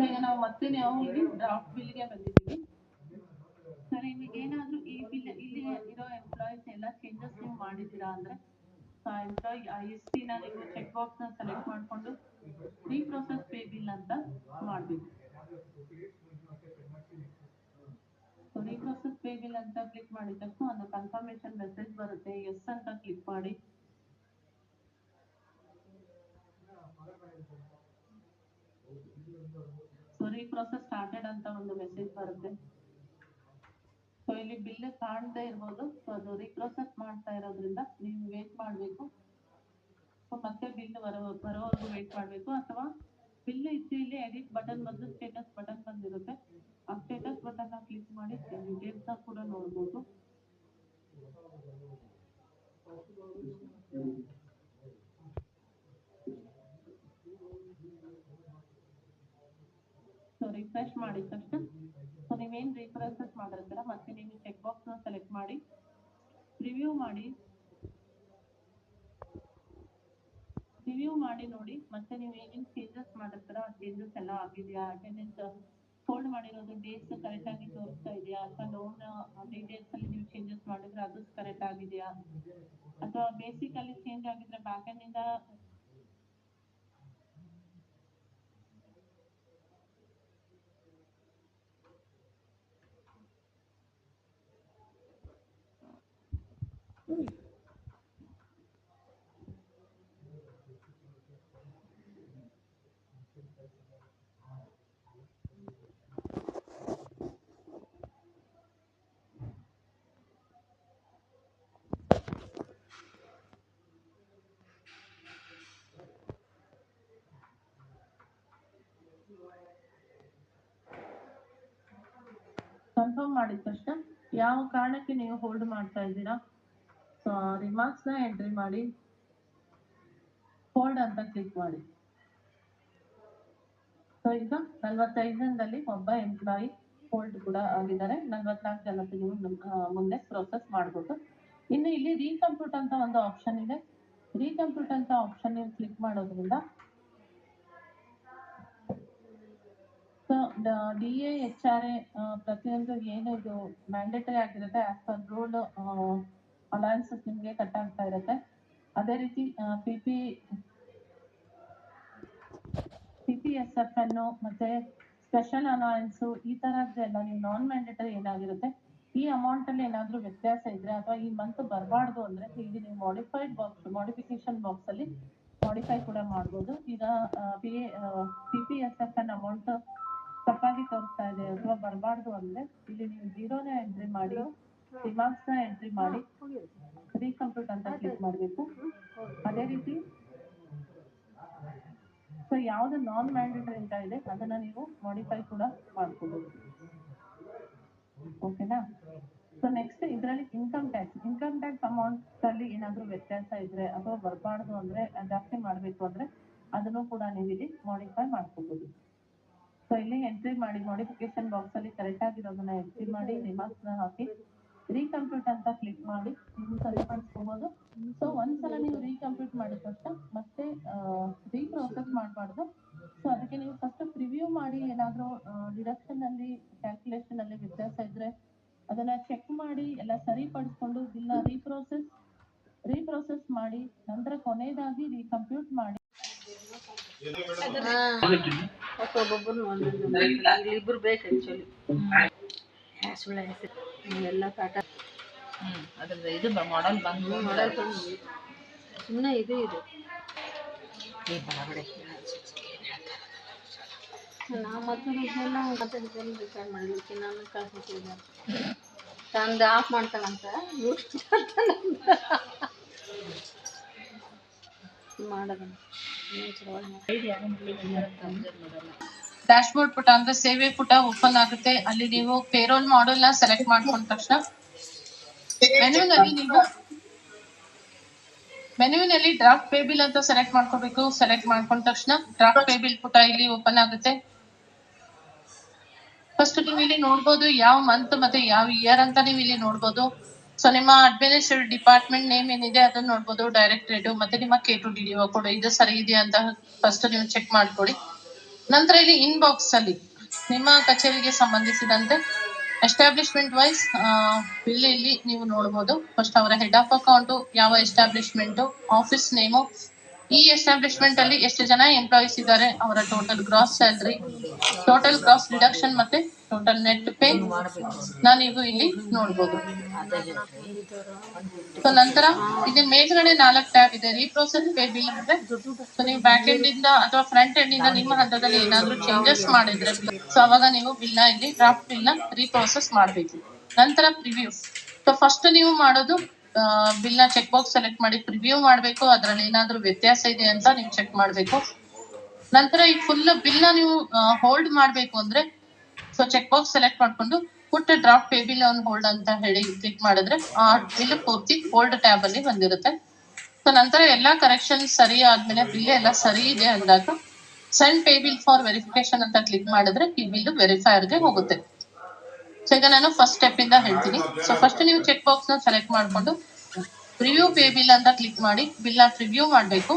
ಈಗ ನಾವು ಮತ್ತೆ ನಾವು ಇಲ್ಲಿ ಡ್ರಾಫ್ಟ್ ಬಿಲ್ ಗೆ ಬಂದಿದ್ದೀವಿ. ಸರ್ ನಿಮಗೆ ಏನಾದ್ರೂ ಈ ಬಿಲ್ ಇಲ್ಲಿ ಇರೋ ಎಂಪ್ಲಾಯೀಸ್ ಎಲ್ಲ ಚೇಂಜಸ್ ನೀವು ಮಾಡಿದ್ದೀರಾ ಅಂದ್ರೆ ಎಂಪ್ಲಾಯ್ IST ನ ನೀವು ಚೆಕ್ ಬಾಕ್ಸ್ ನ ಸೆಲೆಕ್ಟ್ ಮಾಡ್ಕೊಂಡು ರೀಪ್ರೊಸೆಸ್ ಪೇ ಬಿಲ್ ಅಂತ ಮಾಡ್ಬೇಕು. ರೀಪ್ರೊಸೆಸ್ ಪೇ ಬಿಲ್ ಅಂತ ಕ್ಲಿಕ್ ಮಾಡಿದ ತಕ್ಷಣ ಒಂದು ಕನ್ಫರ್ಮೇಶನ್ ಮೆಸೇಜ್ ಬರುತ್ತೆ. ಎಸ್ ಅಂತ ಕ್ಲಿಕ್ ಮಾಡಿ. ರೀಪ್ರೊಸೆಸ್ ಸ್ಟಾರ್ಟೆಡ್ ಅಂತ ಒಂದು ಮೆಸೇಜ್ ಬರುತ್ತೆ. ಸೊ ಇಲ್ಲಿ ಬಿಲ್ ಕಾಣದೇ ಇರ್ಬೋದು. ಸೊ ಅದು ರೀಪ್ರೊಸೆಸ್ ಮಾಡ್ತಾ ಇರೋದ್ರಿಂದ ನೀವು ವೇಟ್ ಮಾಡಬೇಕು. ಸೊ ಮತ್ತೆ ಬಿಲ್ ಬರೋವರೆಗೂ ವೇಟ್ ಮಾಡಬೇಕು. ಅಥವಾ ಬಿಲ್ ಇದ್ದು ಇಲ್ಲಿ ಎಡಿಟ್ ಬಟನ್ ಬಂದು ಸ್ಟೇಟಸ್ ಬಟನ್ ಬಂದಿರುತ್ತೆ. ಆ ಸ್ಟೇಟಸ್ ಬಟನ್ ಕ್ಲಿಕ್ ಮಾಡಿ ಡೀಟೇಲ್ಸ್ ಕೂಡ ನೋಡ್ಬೋದು. ಸೊ ರಿಫ್ರೆಶ್ ಮಾಡಿದ ತಕ್ಷಣ ಸೊ ನೀವೇನು ರೀಪ್ರೊಸೆಸ್ ಮಾಡಿರ್ತೀರ ಮತ್ತೆ ನೀವು ಚೆಕ್ ಬಾಕ್ಸ್ ನ ಸೆಲೆಕ್ಟ್ ಮಾಡಿ ರಿವ್ಯೂ ಮಾಡಿ ನೋಡಿ. ಮತ್ತೆ ನೀವು ಏನೇನು ಚೇಂಜಸ್ ಮಾಡಿರ್ತೀರ ಆ ಚೇಂಜಸ್ ಎಲ್ಲ ಆಗಿದೆಯಾ, ಅಟೆಂಡೆನ್ಸ್ ಹೋಲ್ಡ್ ಮಾಡಿರೋದು ಡೇಟ್ಸ್ ಕರೆಕ್ಟ್ ಆಗಿ ತೋರಿಸ್ತಾ ಇದೆಯಾ, ಅಥವಾ ಲೋನ್ ಡೀಟೇಲ್ಸ್ ಅಲ್ಲಿ ನೀವು ಚೇಂಜಸ್ ಮಾಡಿದ್ರೆ ಅದು ಕರೆಕ್ಟ್ ಆಗಿದೆಯಾ, ಅಥವಾ ಬೇಸಿಕ್ ಅಲ್ಲಿ ಚೇಂಜ್ ಆಗಿದ್ರೆ ಬ್ಯಾಕ್ ಎಂಡ್ ಇಂದ ಕನ್ಫರ್ಮ್ ಮಾಡಿದ ತಕ್ಷಣ ಯಾವ ಕಾರಣಕ್ಕೆ ನೀವು ಹೋಲ್ಡ್ ಮಾಡ್ತಾ ಇದ್ದೀರಾ ಸೊ ರಿಮಾರ್ಕ್ಸ್ ನ ಎಂಟ್ರಿ ಮಾಡಿ ಹೋಲ್ಡ್ ಅಂತ ಕ್ಲಿಕ್ ಮಾಡಿ. ಸೊ ಈಗ 45 ಜನದಲ್ಲಿ ಒಬ್ಬ ಎಂಪ್ಲಾಯಿ ಹೋಲ್ಡ್ ಕೂಡ ಆಗಿದ್ದಾರೆ. 44 ಜನಕ್ಕೆ ನೀವು ಮುಂದೆ ಪ್ರೊಸೆಸ್ ಮಾಡ್ಬೋದು. ಇನ್ನು ಇಲ್ಲಿ ರೀಕಂಪ್ಯೂಟ್ ಅಂತ ಒಂದು ಆಪ್ಷನ್ ಇದೆ. ರೀಕಂಪ್ಯೂಟ್ ಅಂತ ಆಪ್ಷನ್ ನೀವು ಕ್ಲಿಕ್ ಮಾಡೋದ್ರಿಂದ ಸೊ DA HRA ಪ್ರತಿಯೊಂದು ಏನು ಇದು ಮ್ಯಾಂಡೇಟರಿ ಆಗಿರುತ್ತೆ ಆಸ್ ಪರ್ ರೂಲ್ ಅಲಯನ್ಸಸ್ ನಿಮಗೆ ಕಟ್ ಆಗ್ತಾ ಇರುತ್ತೆ. ಅದೇ ರೀತಿ PPSFN ಮತ್ತೆ ಸ್ಪೆಷಲ್ ಅಲಯನ್ಸ್ ಈ ತರದ್ದೆಲ್ಲ ನೀವು ನಾನ್ ಮ್ಯಾಂಡೇಟರಿ ಏನಾಗಿರುತ್ತೆ ಈ ಅಮೌಂಟ್ ಅಲ್ಲಿ ಏನಾದ್ರೂ ವ್ಯತ್ಯಾಸ ಇದ್ರೆ ಅಥವಾ ಈ ಮಂತ್ ಬರಬಾರ್ದು ಅಂದ್ರೆ ಇಲ್ಲಿ ನೀವು ಮಾಡಿಫಿಕೇಶನ್ ಬಾಕ್ಸ್ ಅಲ್ಲಿ ಮಾಡಿಫೈ ಕೂಡ ಮಾಡ್ಬೋದು. ಈಗ PPSFN ಅಮೌಂಟ್ ತಪ್ಪಾಗಿ ತೋರಿಸ್ತಾ ಇದೆ ಅಥವಾ ಬರಬಾರ್ದು ಅಂದ್ರೆ ಇಲ್ಲಿ ನೀವು 0ನ ಎಂಟ್ರಿ ಮಾಡಿ ರಿಮಾರ್ಕ್ಸ್ ನ ಎಂಟ್ರಿ ಮಾಡಿ ರೀಕಂಪ್ಯೂಟ್ ಅಂತ ಕ್ಲಿಕ್ ಮಾಡಬೇಕು. ಅದೇ ರೀತಿ ಸೊ ಯಾವ್ದು ನಾನ್ ಮ್ಯಾಂಡೇಟರಿ ಅಂತ ಇದೆ ಅದನ್ನ ನೀವು ಮಾಡಿಫೈ ಕೂಡ ಮಾಡ್ಕೋಬಹುದು. ಓಕೆನಾ. ಸೊ ನೆಕ್ಸ್ಟ್ ಇದರಲ್ಲಿ ಇನ್ಕಮ್ ಟ್ಯಾಕ್ಸ್ ಅಮೌಂಟ್ ಅಲ್ಲಿ ಏನಾದ್ರೂ ವ್ಯತ್ಯಾಸ ಇದ್ರೆ ಅಥವಾ ಬರಬಾರ್ದು ಅಂದ್ರೆ ಜಾಸ್ತಿ ಮಾಡಬೇಕು ಅಂದ್ರೆ ಅದನ್ನು ಕೂಡ ನೀವು ಇಲ್ಲಿ ಮಾಡಿಫೈ ಮಾಡ್ಕೋಬಹುದು. ಸೊ ಇಲ್ಲಿ ಎಂಟ್ರಿ ಮಾಡಿ ಮಾಡಿಫಿಕೇಶನ್ ಬಾಕ್ಸ್ ಅಲ್ಲಿ ಕರೆಕ್ಟ್ ಆಗಿರೋದನ್ನ ಎಂಟ್ರಿ ಮಾಡಿ ರಿಮಾರ್ಕ್ಸ್ ನ ಹಾಕಿ ರೀಕಂಪ್ಯೂಟ್ ಅಂತ ಕ್ಲಿಕ್ ಮಾಡಿ ನೀವು ಸರಿಪಡಿಸ್ಕೋಬಹುದು. ಸೊ ಒಂದ್ಸಲ ನೀವು ರೀಕಂಪ್ಯೂಟ್ ಮಾಡಿದ ತಕ್ಷಣ ಮತ್ತೆ ರೀಪ್ರೊಸೆಸ್ ಮಾಡಬಾರ್ದು. ಸೊ ಅದಕ್ಕೆ ನೀವು ಫಸ್ಟ್ ಪ್ರಿವ್ಯೂ ಮಾಡಿ ಏನಾದ್ರೂ ಡಿಡಕ್ಷನ್ ಅಲ್ಲಿ ಕ್ಯಾಲ್ಕುಲೇಷನ್ ಅಲ್ಲಿ ವ್ಯತ್ಯಾಸ ಇದ್ರೆ ಅದನ್ನ ಚೆಕ್ ಮಾಡಿ ಎಲ್ಲ ಸರಿಪಡಿಸ್ಕೊಂಡು ಬಿಲ್ನ ರೀಪ್ರೊಸೆಸ್ ಮಾಡಿ ನಂತರ ಕೊನೆಯದಾಗಿ ರೀಕಂಪ್ಯೂಟ್ ಮಾಡಿ. ಇಬ್ರು ಬೇಕು ಆಕ್ಚುಲಿ ಸುಳ್ಳ ಹೆಸರು ಎಲ್ಲ ಕಾಟ ಅದ್ರದ್ದು ಇದು ಮಾಡಲ್ ಬಂದು ಸುಮ್ಮನೆ ಇದು ನಾ ಮತ್ತೆ ರಿಕಾರ್ಡ್ ಮಾಡಲಿಕ್ಕೆ ನಾನು ಕಳ್ಸಿದ್ದೆ ತಂದು ಆಫ್ ಮಾಡ್ತಾನಂತ ಮಾಡೋದನ್ನ ಡ್ಯಾಶ್ ಬೋರ್ಡ್ ಪುಟ ಅಂದ್ರೆ ಸೇವೆ ಪುಟ ಓಪನ್ ಆಗುತ್ತೆ. ಅಲ್ಲಿ ನೀವು ಪೇರೋಲ್ ಮಾಡೆಲ್ ನ ಸೆಲೆಕ್ಟ್ ಮಾಡ್ಕೊಂಡ ತಕ್ಷಣ ಮೆನುವಿನಲ್ಲಿ ಡ್ರಾಫ್ಟ್ ಪೇ ಬಿಲ್ ಅಂತ ಸೆಲೆಕ್ಟ್ ಮಾಡ್ಕೋಬೇಕು. ಸೆಲೆಕ್ಟ್ ಮಾಡ್ಕೊಂಡ ತಕ್ಷಣ ಡ್ರಾಫ್ಟ್ ಪೇ ಬಿಲ್ ಪುಟ ಇಲ್ಲಿ ಓಪನ್ ಆಗುತ್ತೆ. ಫಸ್ಟ್ ನೀವು ಇಲ್ಲಿ ನೋಡ್ಬೋದು ಯಾವ ಮಂತ್ ಮತ್ತೆ ಯಾವ ಇಯರ್ ಅಂತ ನೀವು ಇಲ್ಲಿ ನೋಡ್ಬೋದು. ಸೊ ನಿಮ್ಮ ಅಡ್ಮಿನಿಸ್ಟ್ರೇಟಿವ್ ಡಿಪಾರ್ಟ್ಮೆಂಟ್ ನೇಮ್ ಏನಿದೆ ಅದನ್ನ ನೋಡ್ಬೋದು. ಡೈರೆಕ್ಟರೇಟ್ ಮತ್ತೆ ನಿಮ್ಮ K2DDO ಕೂಡ ಇದು ಸರಿ ಇದೆ ಅಂತ ಫಸ್ಟ್ ನೀವು ಚೆಕ್ ಮಾಡ್ಕೊಳ್ಳಿ. ನಂತರ ಇಲ್ಲಿ ಇನ್ಬಾಕ್ಸ್ ಅಲ್ಲಿ ನಿಮ್ಮ ಕಚೇರಿಗೆ ಸಂಬಂಧಿಸಿದಂತೆ ಎಸ್ಟಾಬ್ಲಿಷ್ಮೆಂಟ್ ವೈಸ್ ಬಿಲ್ ಇಲ್ಲಿ ನೀವು ನೋಡಬಹುದು. ಫಸ್ಟ್ ಅವರ ಹೆಡ್ ಆಫ್ ಅಕೌಂಟ್, ಯಾವ ಎಸ್ಟಾಬ್ಲಿಷ್ಮೆಂಟ್, ಆಫೀಸ್ ನೇಮು, ಈ ಎಸ್ಟಾಬ್ಲಿಷ್ಮೆಂಟ್ ಅಲ್ಲಿ ಎಷ್ಟು ಜನ ಎಂಪ್ಲಾಯೀಸ್ ಇದ್ದಾರೆ, ಅವರ total gross salary, total gross deduction ಮತ್ತೆ ಟೋಟಲ್ ನೆಟ್ ಪೇ ನೀವು ಇಲ್ಲಿ ನೋಡಬಹುದು. ಸೊ ನಂತರ ಇಲ್ಲಿ ಮೇಲ್ಗಡೆ 4 ಟ್ಯಾಬ್ ಇದೆ. ರೀಪ್ರೋಸೆಸ್ ಪೇ ಬಿಲ್ ಅಂದ್ರೆ ಸೊ ನೀವು ಬ್ಯಾಕ್ ಎಂಡ್ ಇಂದ ಅಥವಾ ಫ್ರಂಟ್ ಎಂಡ್ ಇಂದ ನಿಮ್ಮ ಹಂತದಲ್ಲಿ ಏನಾದ್ರೂ ಚೇಂಜಸ್ ಮಾಡಿದ್ರೆ ಸೊ ಅವಾಗ ನೀವು ಬಿಲ್ ನ ಇಲ್ಲಿ ಡ್ರಾಫ್ಟ್ ಬಿಲ್ ನ ರೀಪ್ರೋಸೆಸ್ ಮಾಡಬೇಕು. ನಂತರ ಪ್ರಿವ್ಯೂ. ಸೊ ಫಸ್ಟ್ ನೀವು ಮಾಡೋದು ಬಿಲ್ ನ ಚೆಕ್ ಬಾಕ್ಸ್ ಸೆಲೆಕ್ಟ್ ಮಾಡಿ ಪ್ರಿವ್ಯೂ ಮಾಡಬೇಕು. ಅದರಲ್ಲಿ ಏನಾದ್ರೂ ವ್ಯತ್ಯಾಸ ಇದೆ ಅಂತ ನೀವು ಚೆಕ್ ಮಾಡಬೇಕು. ನಂತರ ಈ ಫುಲ್ ಬಿಲ್ ನ ನೀವು ಹೋಲ್ಡ್ ಮಾಡಬೇಕು ಅಂದ್ರೆ ಸೊ ಚೆಕ್ ಬಾಕ್ಸ್ ಸೆಲೆಕ್ಟ್ ಮಾಡ್ಕೊಂಡು put draft pay bill on hold ಅಂತ ಹೇಳಿ ಕ್ಲಿಕ್ ಮಾಡಿದ್ರೆ ಆ ಬಿಲ್ ಪೂರ್ತಿ ಹೋಲ್ಡ್ ಟ್ಯಾಬ್ ಅಲ್ಲಿ ಬಂದಿರುತ್ತೆ. ಸೊ ನಂತರ ಎಲ್ಲಾ ಕರೆಕ್ಷನ್ ಸರಿ ಆದ್ಮೇಲೆ ಬಿಲ್ ಎಲ್ಲ ಸರಿ ಇದೆ ಅಂದಾಗ send pay bill for verification ಅಂತ ಕ್ಲಿಕ್ ಮಾಡಿದ್ರೆ ಈ ಬಿಲ್ ವೆರಿಫೈರ್ಗೆ ಹೋಗುತ್ತೆ. ಸೊ ಈಗ ನಾನು ಫಸ್ಟ್ ಸ್ಟೆಪ್ ಇಂದ ಹೇಳ್ತೀನಿ. ಸೊ ಫಸ್ಟ್ ನೀವು ಚೆಕ್ ಬಾಕ್ಸ್ ನ ಸೆಲೆಕ್ಟ್ ಮಾಡ್ಕೊಂಡು ಪ್ರಿವ್ಯೂ ಪೇ ಬಿಲ್ ಅಂತ ಕ್ಲಿಕ್ ಮಾಡಿ ಬಿಲ್ ನ ಪ್ರಿವ್ಯೂ ಮಾಡಬೇಕು.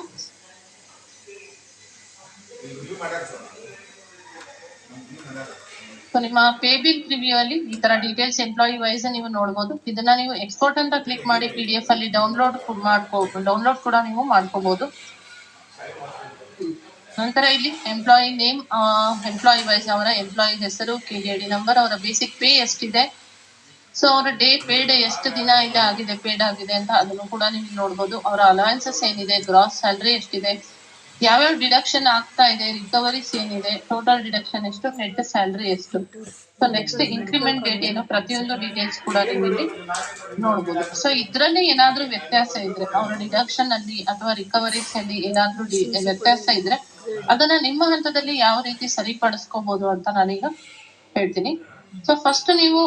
ಸೊ ನಿಮ್ಮ ಪೇ ಬಿಲ್ ಪ್ರಿವ್ಯೂ ಅಲ್ಲಿ ಈ ತರ ಡೀಟೇಲ್ಸ್ ಎಂಪ್ಲಾಯಿ ವೈಸ್ ನೀವು ನೋಡಬಹುದು. ಇದನ್ನ ನೀವು ಎಕ್ಸ್ಪೋರ್ಟ್ ಅಂತ ಕ್ಲಿಕ್ ಮಾಡಿ PDF ಅಲ್ಲಿ ಡೌನ್ಲೋಡ್ ಕೂಡ ನೀವು ಮಾಡ್ಕೋಬಹುದು. ನಂತರ ಇಲ್ಲಿ ಎಂಪ್ಲಾಯಿ ನೇಮ್, ಎಂಪ್ಲಾಯಿ ವೈಸ್ ಅವರ ಎಂಪ್ಲಾಯಿ ಹೆಸರು, KJD ನಂಬರ್, ಅವರ ಬೇಸಿಕ್ ಪೇ ಎಷ್ಟಿದೆ, ಸೊ ಅವರ ಪೇಡ್ ಎಷ್ಟು ದಿನ ಇಲ್ಲ ಆಗಿದೆ ಪೇಡ್ ಆಗಿದೆ ಅಂತ ಅದನ್ನು ಕೂಡ ನೀವು ನೋಡಬಹುದು. ಅವರ ಅಲವೆನ್ಸಸ್ ಏನಿದೆ, ಗ್ರಾಸ್ ಸ್ಯಾಲರಿ ಎಷ್ಟಿದೆ, ಯಾವ್ಯಾವ ಡಿಡಕ್ಷನ್ ಆಗ್ತಾ ಇದೆ, ರಿಕವರೀಸ್ ಏನಿದೆ, ಟೋಟಲ್ ಡಿಡಕ್ಷನ್ ಎಷ್ಟು, ನೆಟ್ ಸ್ಯಾಲರಿ ಎಷ್ಟು, ಸೊ ನೆಕ್ಸ್ಟ್ ಇನ್ಕ್ರಿಮೆಂಟ್ ಡೇಟ್ ಏನು, ಪ್ರತಿಯೊಂದು ಡೀಟೇಲ್ಸ್ ಕೂಡ ನೀವು ಇಲ್ಲಿ ನೋಡಬಹುದು. ಸೊ ಇದ್ರಲ್ಲಿ ಏನಾದ್ರೂ ವ್ಯತ್ಯಾಸ ಇದ್ರೆ ಅವರ ಡಿಡಕ್ಷನ್ ಅಲ್ಲಿ ಅಥವಾ ರಿಕವರೀಸ್ ಅಲ್ಲಿ ಏನಾದ್ರೂ ವ್ಯತ್ಯಾಸ ಇದ್ರೆ ಅದನ್ನ ನಿಮ್ಮ ಹಂತದಲ್ಲಿ ಯಾವ ರೀತಿ ಸರಿಪಡಿಸ್ಕೋಬಹುದು ಅಂತ ನಾನೀಗ ಹೇಳ್ತೀನಿ. ಸೊ ಫಸ್ಟ್ ನೀವು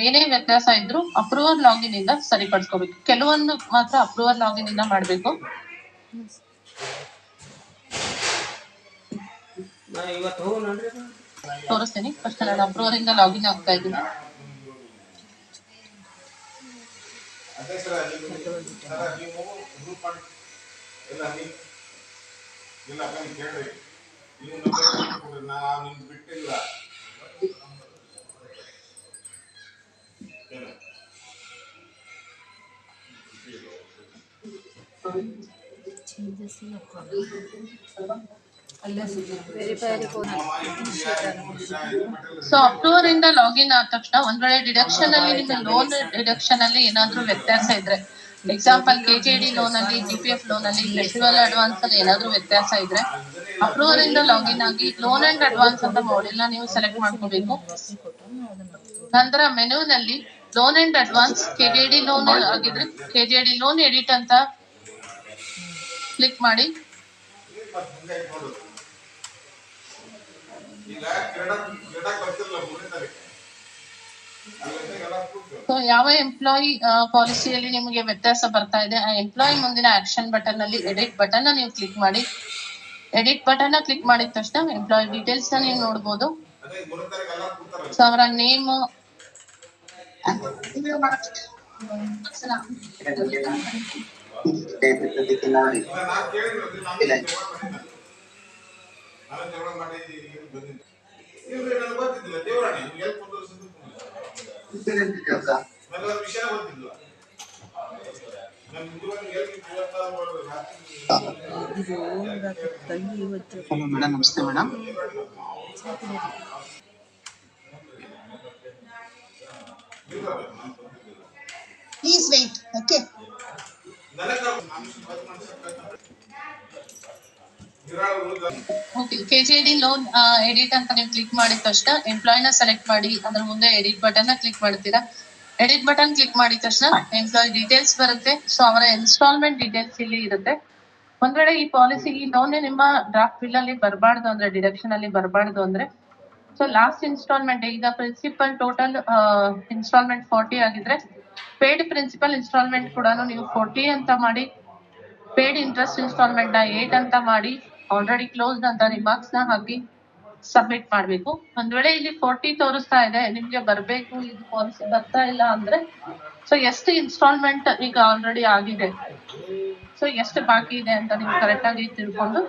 ಏನೇ ವ್ಯತ್ಯಾಸ ಇದ್ರು ಅಪ್ರೂವರ್ ಲಾಗಿನ್ ಇಂದ ಸರಿಪಡಿಸ್ಕೋಬೇಕು. ಕೆಲವೊಂದು ಮಾತ್ರ ಅಪ್ರೂವರ್ ಲಾಗಿನ್ ಇಂದ ಮಾಡ್ಬೇಕು. ತೋರಿಸ್ತೀನಿ. ಫಸ್ಟ್ ನಾನು ಅಪ್ರೂವರ್ ಇಂದ ಲಾಗಿನ್ ಆಗ್ತಾ ಇದ್ದೀನಿ. ಸೊ ಅಪ್ರೂವರ್ ಇಂದ ಲಾಗಿನ್ ಆದ ತಕ್ಷಣ ಒಂದ್ ವೇಳೆ ಡಿಡಕ್ಷನ್ ಅಲ್ಲಿ ನಿಮ್ಮ ಲೋನ್ ಡಿಡಕ್ಷನ್ ಅಲ್ಲಿ ಏನಾದ್ರೂ ವ್ಯತ್ಯಾಸ ಇದ್ರೆ, ಎಕ್ಸಾಂಪಲ್ KJD ಲೋನ್ ಅಲ್ಲಿ, GPF ಲೋನ್ ಅಲ್ಲಿ, ಫೆಸ್ಟಿವಲ್ ಅಡ್ವಾನ್ಸ್ ಅಲ್ಲಿ ಏನಾದ್ರೂ ವ್ಯತ್ಯಾಸ ಇದ್ರೆ ಅಪ್ರೂವರ್ ಇಂದ ಲಾಗಿನ್ ಆಗಿ ಲೋನ್ ಅಂಡ್ ಅಡ್ವಾನ್ಸ್ ಅಂತ ಮಾಡೆಲ್ ನ ನೀವು ಸೆಲೆಕ್ಟ್ ಮಾಡ್ಕೋಬೇಕು. ನಂತರ ಮೆನುನಲ್ಲಿ loan and advance KJD loan ಆಗಿದ್ರೆ KJD ಲೋನ್ ಎಡಿಟ್ ಅಂತ ಕ್ಲಿಕ್ ಮಾಡಿ ಸೊ ಯಾವ ಎಂಪ್ಲಾಯಿ ಪಾಲಿಸಿಯಲ್ಲಿ ನಿಮಗೆ ವ್ಯತ್ಯಾಸ ಬರ್ತಾ ಇದೆ ಆ ಎಂಪ್ಲಾಯಿ ಮುಂದಿನ ಆಕ್ಷನ್ ಬಟನ್ ಅಲ್ಲಿ ಎಡಿಟ್ ಬಟನ್ ನೀವು ಕ್ಲಿಕ್ ಮಾಡಿ. ಎಡಿಟ್ ಬಟನ್ ಕ್ಲಿಕ್ ಮಾಡಿದ ತಕ್ಷಣ ಎಂಪ್ಲಾಯಿ ಡೀಟೇಲ್ಸ್ ನೀವು ನೋಡಬಹುದು. ಸೊ ಅವರ ನೇಮ್, ಮೇಡಮ್ ನಮಸ್ತೆ madam. Please wait. Okay. KJD loan edit ಅಂತ ನೀವು ಕ್ಲಿಕ್ ಮಾಡಿದ ತಕ್ಷಣ ಎಂಪ್ಲಾಯಿನ ಸೆಲೆಕ್ಟ್ ಮಾಡಿ ಅದ್ರ ಮುಂದೆ ಎಡಿಟ್ ಬಟನ್ ಕ್ಲಿಕ್ ಮಾಡ್ತೀರಾ. ಎಡಿಟ್ ಬಟನ್ ಕ್ಲಿಕ್ ಮಾಡಿದ ತಕ್ಷಣ ಎಂಪ್ಲಾಯಿ ಡೀಟೇಲ್ಸ್ ಬರುತ್ತೆ. ಸೊ ಅವರ ಇನ್ಸ್ಟಾಲ್ಮೆಂಟ್ ಡೀಟೇಲ್ಸ್ ಇಲ್ಲಿ ಇರುತ್ತೆ. ಒಂದ್ ವೇಳೆ ಈ ಪಾಲಿಸಿ ಈ ಲೋನ್ ನಿಮ್ಮ ಡ್ರಾಫ್ಟ್ ಬಿಲ್ ಅಲ್ಲಿ ಬರಬಾರ್ದು ಅಂದ್ರೆ, ಡಿಡಕ್ಷನ್ ಅಲ್ಲಿ ಬರಬಾರ್ದು ಅಂದ್ರೆ, ಸೊ ಲಾಸ್ಟ್ ಇನ್ಸ್ಟಾಲ್ಮೆಂಟ್ ಈಗ ಪ್ರಿನ್ಸಿಪಲ್ ಟೋಟಲ್ ಇನ್ಸ್ಟಾಲ್ಮೆಂಟ್ 40 ಆಗಿದ್ರೆ ಪೇಡ್ ಪ್ರಿನ್ಸಿಪಲ್ ಇನ್ಸ್ಟಾಲ್ಮೆಂಟ್ ಕೂಡ ನೀವು 40 ಅಂತ ಮಾಡಿ, ಪೇಡ್ ಇಂಟ್ರೆಸ್ಟ್ ಇನ್ಸ್ಟಾಲ್ಮೆಂಟ್ ನ 8 ಅಂತ ಮಾಡಿ, ಆಲ್ರೆಡಿ ಕ್ಲೋಸ್ಡ್ ಅಂತ ರಿಮಾರ್ಕ್ಸ್ ನ ಹಾಕಿ ಸಬ್ಮಿಟ್ ಮಾಡ್ಬೇಕು. ಒಂದ್ ವೇಳೆ ಇಲ್ಲಿ 40 ತೋರಿಸ್ತಾ ಇದೆ, ನಿಮ್ಗೆ ಬರ್ಬೇಕು, ಇದು ಪಾಲಿಸಿ ಬರ್ತಾ ಇಲ್ಲ ಅಂದ್ರೆ ಸೊ ಎಷ್ಟು ಇನ್ಸ್ಟಾಲ್ಮೆಂಟ್ ಈಗ ಆಲ್ರೆಡಿ ಆಗಿದೆ, ಸೊ ಎಷ್ಟು ಬಾಕಿ ಇದೆ ಅಂತ ನೀವು ಕರೆಕ್ಟ್ ಆಗಿ ತಿಳ್ಕೊಂಡು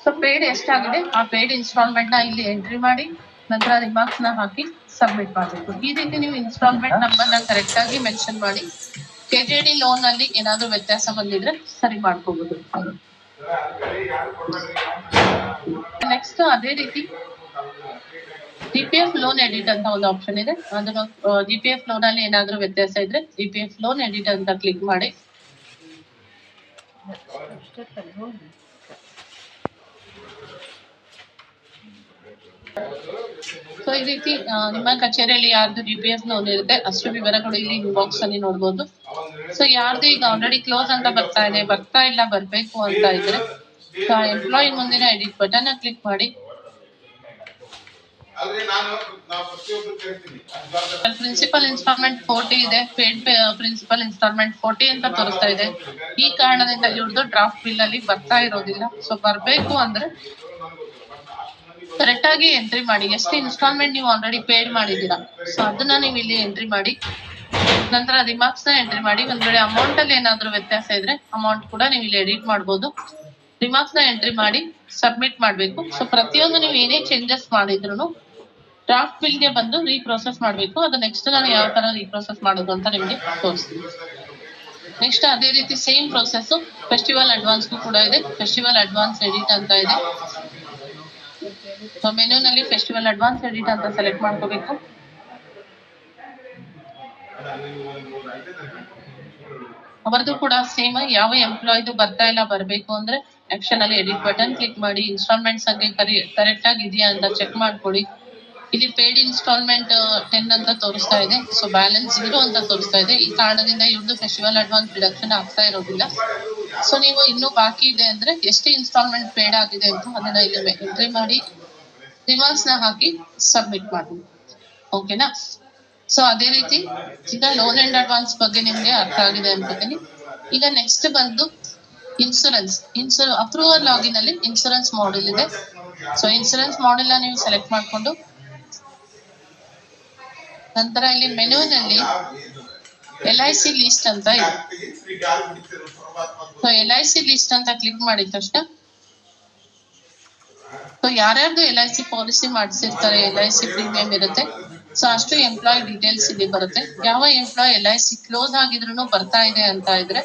ಸೊ ಪೇಡ್ ಎಷ್ಟಾಗಿದೆ ಆ ಪೇಡ್ ಇನ್ಸ್ಟಾಲ್ಮೆಂಟ್ ನ ಇಲ್ಲಿ ಎಂಟ್ರಿ ಮಾಡಿ ನಂತರ ರಿಮಾರ್ಕ್ಸ್ ನ ಹಾಕಿ ಸಬ್ಮಿಟ್ ಮಾಡಬೇಕು. ಈ ರೀತಿ ನೀವು ಇನ್ಸ್ಟಾಲ್ಮೆಂಟ್ ನಂಬರ್ ನ ಕರೆಕ್ಟ್ ಆಗಿ ಮೆನ್ಷನ್ ಮಾಡಿ ಕೆಜೆಡಿ ಲೋನ್ ಅಲ್ಲಿ ಏನಾದ್ರು ವ್ಯತ್ಯಾಸ ಬಂದಿದ್ರೆ ಸರಿ ಮಾಡ್ಕೋಬಹುದು. ನೆಕ್ಸ್ಟ್ ಅದೇ ರೀತಿ ಜಿಪಿಎಫ್ ಲೋನ್ ಎಡಿಟ್ ಅಂತ ಒಂದು ಆಪ್ಷನ್ ಇದೆ. ಅದನ್ನು ಜಿಪಿಎಫ್ ಲೋನ್ ಅಲ್ಲಿ ಏನಾದ್ರು ವ್ಯತ್ಯಾಸ ಇದ್ರೆ ಜಿಪಿಎಫ್ ಲೋನ್ ಎಡಿಟ್ ಅಂತ ಕ್ಲಿಕ್ ಮಾಡಿ. ಸೊ ಈ ರೀತಿ ನಿಮ್ಮ ಕಚೇರಿಯಲ್ಲಿ ಯಾರ್ದು ಜಿಪಿಎಫ್ ಲೋನ್ ಇರುತ್ತೆ ಅಷ್ಟು ವಿವರಗಳು ಇಲ್ಲಿ ಇನ್ಬಾಕ್ಸ್ ಅಲ್ಲಿ ನೋಡ್ಬೋದು. ಸೊ ಯಾರ್ದು ಈಗ ಆಲ್ರೆಡಿ ಕ್ಲೋಸ್ ಅಂತ ಬರ್ತಾ ಇಲ್ಲ ಬರ್ಬೇಕು ಅಂತ ಇದ್ರೆ ಎಂಪ್ಲಾಯಿ ಮುಂದಿನ ಎಡಿಟ್ ಬಟನ್ ಕ್ಲಿಕ್ ಮಾಡಿ. ಪ್ರಿನ್ಸಿಪಲ್ ಇನ್ಸ್ಟಾಲ್ಮೆಂಟ್ 40 ಇದೆ, ಪೇಡ್ ಪ್ರಿನ್ಸಿಪಲ್ ಇನ್ಸ್ಟಾಲ್ಮೆಂಟ್ 40 ಅಂತ ತೋರಿಸ್ತಾ ಇದೆ. ಈ ಕಾರಣದಿಂದ ಇವ್ರದ್ದು ಡ್ರಾಫ್ಟ್ ಬಿಲ್ ಅಲ್ಲಿ ಬರ್ತಾ ಇರೋದಿಲ್ಲ. ಸೊ ಬರ್ಬೇಕು ಅಂದ್ರೆ ಕರೆಕ್ಟ್ ಆಗಿ ಎಂಟ್ರಿ ಮಾಡಿ ಎಷ್ಟು ಇನ್ಸ್ಟಾಲ್ಮೆಂಟ್ ನೀವು ಆಲ್ರೆಡಿ ಪೇಡ್ ಮಾಡಿದೀರಾ. ಸೊ ಅದನ್ನ ನೀವು ಇಲ್ಲಿ ಎಂಟ್ರಿ ಮಾಡಿ. ನಂತರ ರಿಮಾರ್ಕ್ಸ್ ನ ಎಂಟ್ರಿ ಮಾಡಿ. ಒಂದ್ ವೇಳೆ ಅಮೌಂಟ್ ಅಲ್ಲಿ ಏನಾದ್ರು ವ್ಯತ್ಯಾಸ ಇದ್ರೆ ಅಮೌಂಟ್ ಕೂಡ ನೀವು ಇಲ್ಲಿ ಎಡಿಟ್ ಮಾಡಬಹುದು. ರಿಮಾರ್ಕ್ಸ್ ನ ಎಂಟ್ರಿ ಮಾಡಿ ಸಬ್ಮಿಟ್ ಮಾಡಬೇಕು. ಸೊ ಪ್ರತಿಯೊಂದು ನೀವು ಏನೇ ಚೇಂಜಸ್ ಮಾಡಿದ್ರು ಡ್ರಾಫ್ಟ್ ಬಿಲ್ ಗೆ ಬಂದು ರೀಪ್ರೋಸೆಸ್ ಮಾಡಬೇಕು. ಅದು ನೆಕ್ಸ್ಟ್ ನಾನು ಯಾವ ತರ ರೀಪ್ರೋಸೆಸ್ ಮಾಡೋದು ಅಂತ ನಿಮಗೆ ತೋರಿಸ್ತೀನಿ. ನೆಕ್ಸ್ಟ್ ಅದೇ ರೀತಿ ಸೇಮ್ ಪ್ರೊಸೆಸ್ ಫೆಸ್ಟಿವಲ್ ಅಡ್ವಾನ್ಸ್ ಕೂಡ ಇದೆ. ಫೆಸ್ಟಿವಲ್ ಅಡ್ವಾನ್ಸ್ ಎಡಿಟ್ ಅಂತ ಇದೆ. ಸೊ ಮೆನುನಲ್ಲಿ ಫೆಸ್ಟಿವಲ್ ಅಡ್ವಾನ್ಸ್ ಎಡಿಟ್ ಅಂತ ಸೆಲೆಕ್ಟ್ ಮಾಡ್ಕೋಬೇಕು. ಅವರದು ಕೂಡ ಸೇಮ್ ಯಾವ ಎಂಪ್ಲಾಯ್ದು ಬರ್ತಾ ಇಲ್ಲ ಬರ್ಬೇಕು ಅಂದ್ರೆ ಆಕ್ಷನ್ ಅಲ್ಲಿ ಎಡಿಟ್ ಬಟನ್ ಕ್ಲಿಕ್ ಮಾಡಿ. ಇನ್ಸ್ಟಾಲ್ಮೆಂಟ್ ಸಂಖ್ಯೆ ಕರೆಕ್ಟ್ ಆಗಿ ಇದೆಯಾ ಅಂತ ಚೆಕ್ ಮಾಡ್ಕೊಳ್ಳಿ. ಇಲ್ಲಿ ಪೇಡ್ ಇನ್ಸ್ಟಾಲ್ಮೆಂಟ್ 10 ಅಂತ ತೋರಿಸ್ತಾ ಇದೆ. ಸೊ ಬ್ಯಾಲೆನ್ಸ್ 0 ಅಂತ ತೋರಿಸ್ತಾ ಇದೆ. ಈ ಕಾರಣದಿಂದ ಇವ್ರದ್ದು ಫೆಸ್ಟಿವಲ್ ಅಡ್ವಾನ್ಸ್ ಡಿಡಕ್ಷನ್ ಆಗ್ತಾ ಇರೋದಿಲ್ಲ. ಸೊ ನೀವು ಇನ್ನೂ ಬಾಕಿ ಇದೆ ಅಂದ್ರೆ ಎಷ್ಟು ಇನ್ಸ್ಟಾಲ್ಮೆಂಟ್ ಪೇಡ್ ಆಗಿದೆ ಅಂತ ಅದನ್ನ ಇಲ್ಲಿ ಎಂಟ್ರಿ ಮಾಡಿ ರಿಮಾರ್ಕ್ಸ್ ನ ಹಾಕಿ ಸಬ್ಮಿಟ್ ಮಾಡಿ. ಓಕೆನಾ? ಸೊ ಅದೇ ರೀತಿ ಈಗ ಲೋನ್ ಅಂಡ್ ಅಡ್ವಾನ್ಸ್ ಬಗ್ಗೆ ನಿಮ್ಗೆ ಅರ್ಥ ಆಗಿದೆ ಅನ್ಕೋತೀನಿ. ಈಗ ನೆಕ್ಸ್ಟ್ ಬಂದು ಇನ್ಶೂರೆನ್ಸ್ ಅಪ್ರೂವಲ್ ಲಾಗಿನ್ ಅಲ್ಲಿ ಇನ್ಶೂರೆನ್ಸ್ ಮಾಡೆಲ್ ಇದೆ. ಸೊ ಇನ್ಶೂರೆನ್ಸ್ ಮಾಡೆಲ್ ನ ನೀವು ಸೆಲೆಕ್ಟ್ ಮಾಡ್ಕೊಂಡು ನಂತರ ಇಲ್ಲಿ ಮೆನುವಿನಲ್ಲಿ LIC ಲಿಸ್ಟ್ ಅಂತ ಇದೆ. ಸೊ LIC ಲಿಸ್ಟ್ ಅಂತ ಕ್ಲಿಕ್ ಮಾಡಿದ ತಕ್ಷಣ ಸೊ ಯಾರ್ಯಾರ್ದು LIC ಪಾಲಿಸಿ ಮಾಡಿಸಿರ್ತಾರೆ, LIC ಪ್ರೀಮಿಯಂ ಇರುತ್ತೆ. ಸೊ ಅಷ್ಟು ಎಂಪ್ಲಾಯ್ ಡೀಟೇಲ್ಸ್ ಇಲ್ಲಿ ಬರುತ್ತೆ. ಯಾವ ಎಂಪ್ಲಾಯ್ LIC ಕ್ಲೋಸ್ ಆಗಿದ್ರು ಬರ್ತಾ ಇದೆ ಅಂತ ಇದ್ರೆ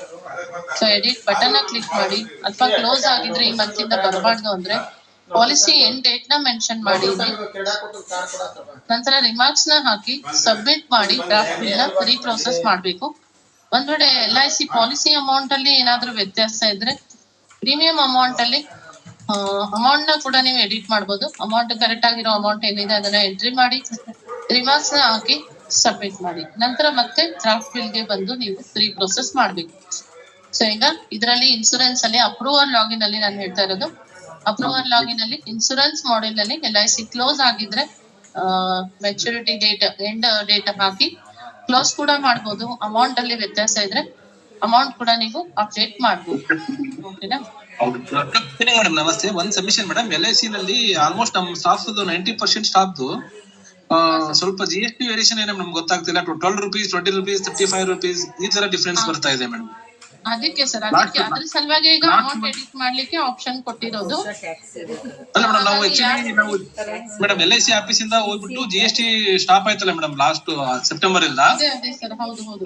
ಸೊ ಎಡಿಟ್ ಬಟನ್ ಕ್ಲಿಕ್ ಮಾಡಿ. ಅಥವಾ ಕ್ಲೋಸ್ ಆಗಿದ್ರೆ ಈ ಮಂತ್ ಇಂದ ಬರಬಾರ್ದು ಅಂದ್ರೆ ಪಾಲಿಸಿ ಎಂಡ್ ಡೇಟ್ ನ ಮೆನ್ಷನ್ ಮಾಡಿ. ನಂತರ ರಿಮಾರ್ಕ್ಸ್ ನ ಹಾಕಿ ಸಬ್ಮಿಟ್ ಮಾಡಿ ಡ್ರಾಫ್ಟ್ ಬಿಲ್ ನ ರೀಪ್ರೋಸೆಸ್ ಮಾಡಬೇಕು. ಒಂದ್ ವೇಳೆ LIC ಪಾಲಿಸಿ ಅಮೌಂಟ್ ಅಲ್ಲಿ ಏನಾದ್ರೂ ವ್ಯತ್ಯಾಸ ಇದ್ರೆ ಪ್ರೀಮಿಯಂ ಅಮೌಂಟ್ ಅಲ್ಲಿ ಅಮೌಂಟ್ ನ ಕೂಡ ನೀವು ಎಡಿಟ್ ಮಾಡಬಹುದು. ಅಮೌಂಟ್ ಕರೆಕ್ಟ್ ಆಗಿರೋ ಅಮೌಂಟ್ ಏನಿದೆ ಅದನ್ನ ಎಂಟ್ರಿ ಮಾಡಿ ರಿಮಾರ್ಕ್ಸ್ ನ ಹಾಕಿ ಸಬ್ಮಿಟ್ ಮಾಡಿ. ನಂತರ ಮತ್ತೆ ಡ್ರಾಫ್ಟ್ ಬಿಲ್ ಗೆ ಬಂದು ನೀವು ರೀಪ್ರೋಸೆಸ್ ಮಾಡಬೇಕು. ಸೊ ಈಗ ಇದರಲ್ಲಿ ಇನ್ಶೂರೆನ್ಸ್ ಅಲ್ಲಿ ಅಪ್ರೂವಲ್ ಲಾಗಿನ್ ಅಲ್ಲಿ ನಾನು ಹೇಳ್ತಾ ಇರೋದು. ಅಪ್ರೂವಲ್ ಲಾಗಿನ್ ಅಲ್ಲಿ ಇನ್ಶೂರೆನ್ಸ್ ಮಾಡೆಲ್ ನಲ್ಲಿ LIC ಕ್ಲೋಸ್ ಆಗಿದ್ರೆ ಮೆಚುರಿಟಿ ಡೇಟ್ ಎಂಡ್ ಡೇಟ್ ಹಾಕಿ ಕ್ಲೋಸ್ ಕೂಡ ಮಾಡಬಹುದು. ಅಮೌಂಟ್ ಅಲ್ಲಿ ವ್ಯತ್ಯಾಸ ಇದ್ರೆ ಅಮೌಂಟ್ ಕೂಡ ನೀವು ಅಪ್ಡೇಟ್ ಮಾಡಬಹುದು. ಓಕೆನಾ? ಮೇಡಮ್ ನಮಸ್ತೆ. ಒಂದ್ ಸಬ್ಮಿಷನ್ ಮೇಡಮ್, LIC ನಲ್ಲಿ ಆಲ್ಮೋಸ್ಟ್ ನಮ್ ಸ್ಟಾಫ್ 90% ಸ್ಟಾಫ್ ಸ್ವಲ್ಪ GST ವೇರಿಯೇಷನ್ ಏನೋ ನಮ್ಗೆ ಗೊತ್ತಾಗ್ತಿಲ್ಲ. 12 ರೂಪೀಸ್, 20 ರೂಪೀಸ್, 35 ರೂಪೀಸ್ ಈ ತರ ಡಿಫ್ರೆನ್ಸ್ ಬರ್ತಾ ಇದೆ ಮೇಡಮ್. ಅದಕ್ಕೆ ಸರ್ ಅದ್ರ ಸಲುವಾಗಿ ಈಗ ಅಮೌಂಟ್ ಎಡಿಟ್ ಮಾಡ್ಲಿಕ್ಕೆ ಆಪ್ಷನ್ ಕೊಟ್ಟಿರೋದು. ಅಲ್ಲ ಮೇಡಮ್, ನಾವು ಆಕ್ಚುಲಿ ಮೇಡಮ್ LIC ಆಫೀಸ್ ಇಂದ ಹೋಗ್ಬಿಟ್ಟು GST ಸ್ಟಾಪ್ ಆಯ್ತಲ್ಲ ಮೇಡಮ್ ಲಾಸ್ಟ್ ಸೆಪ್ಟೆಂಬರ್ ಇಂದ,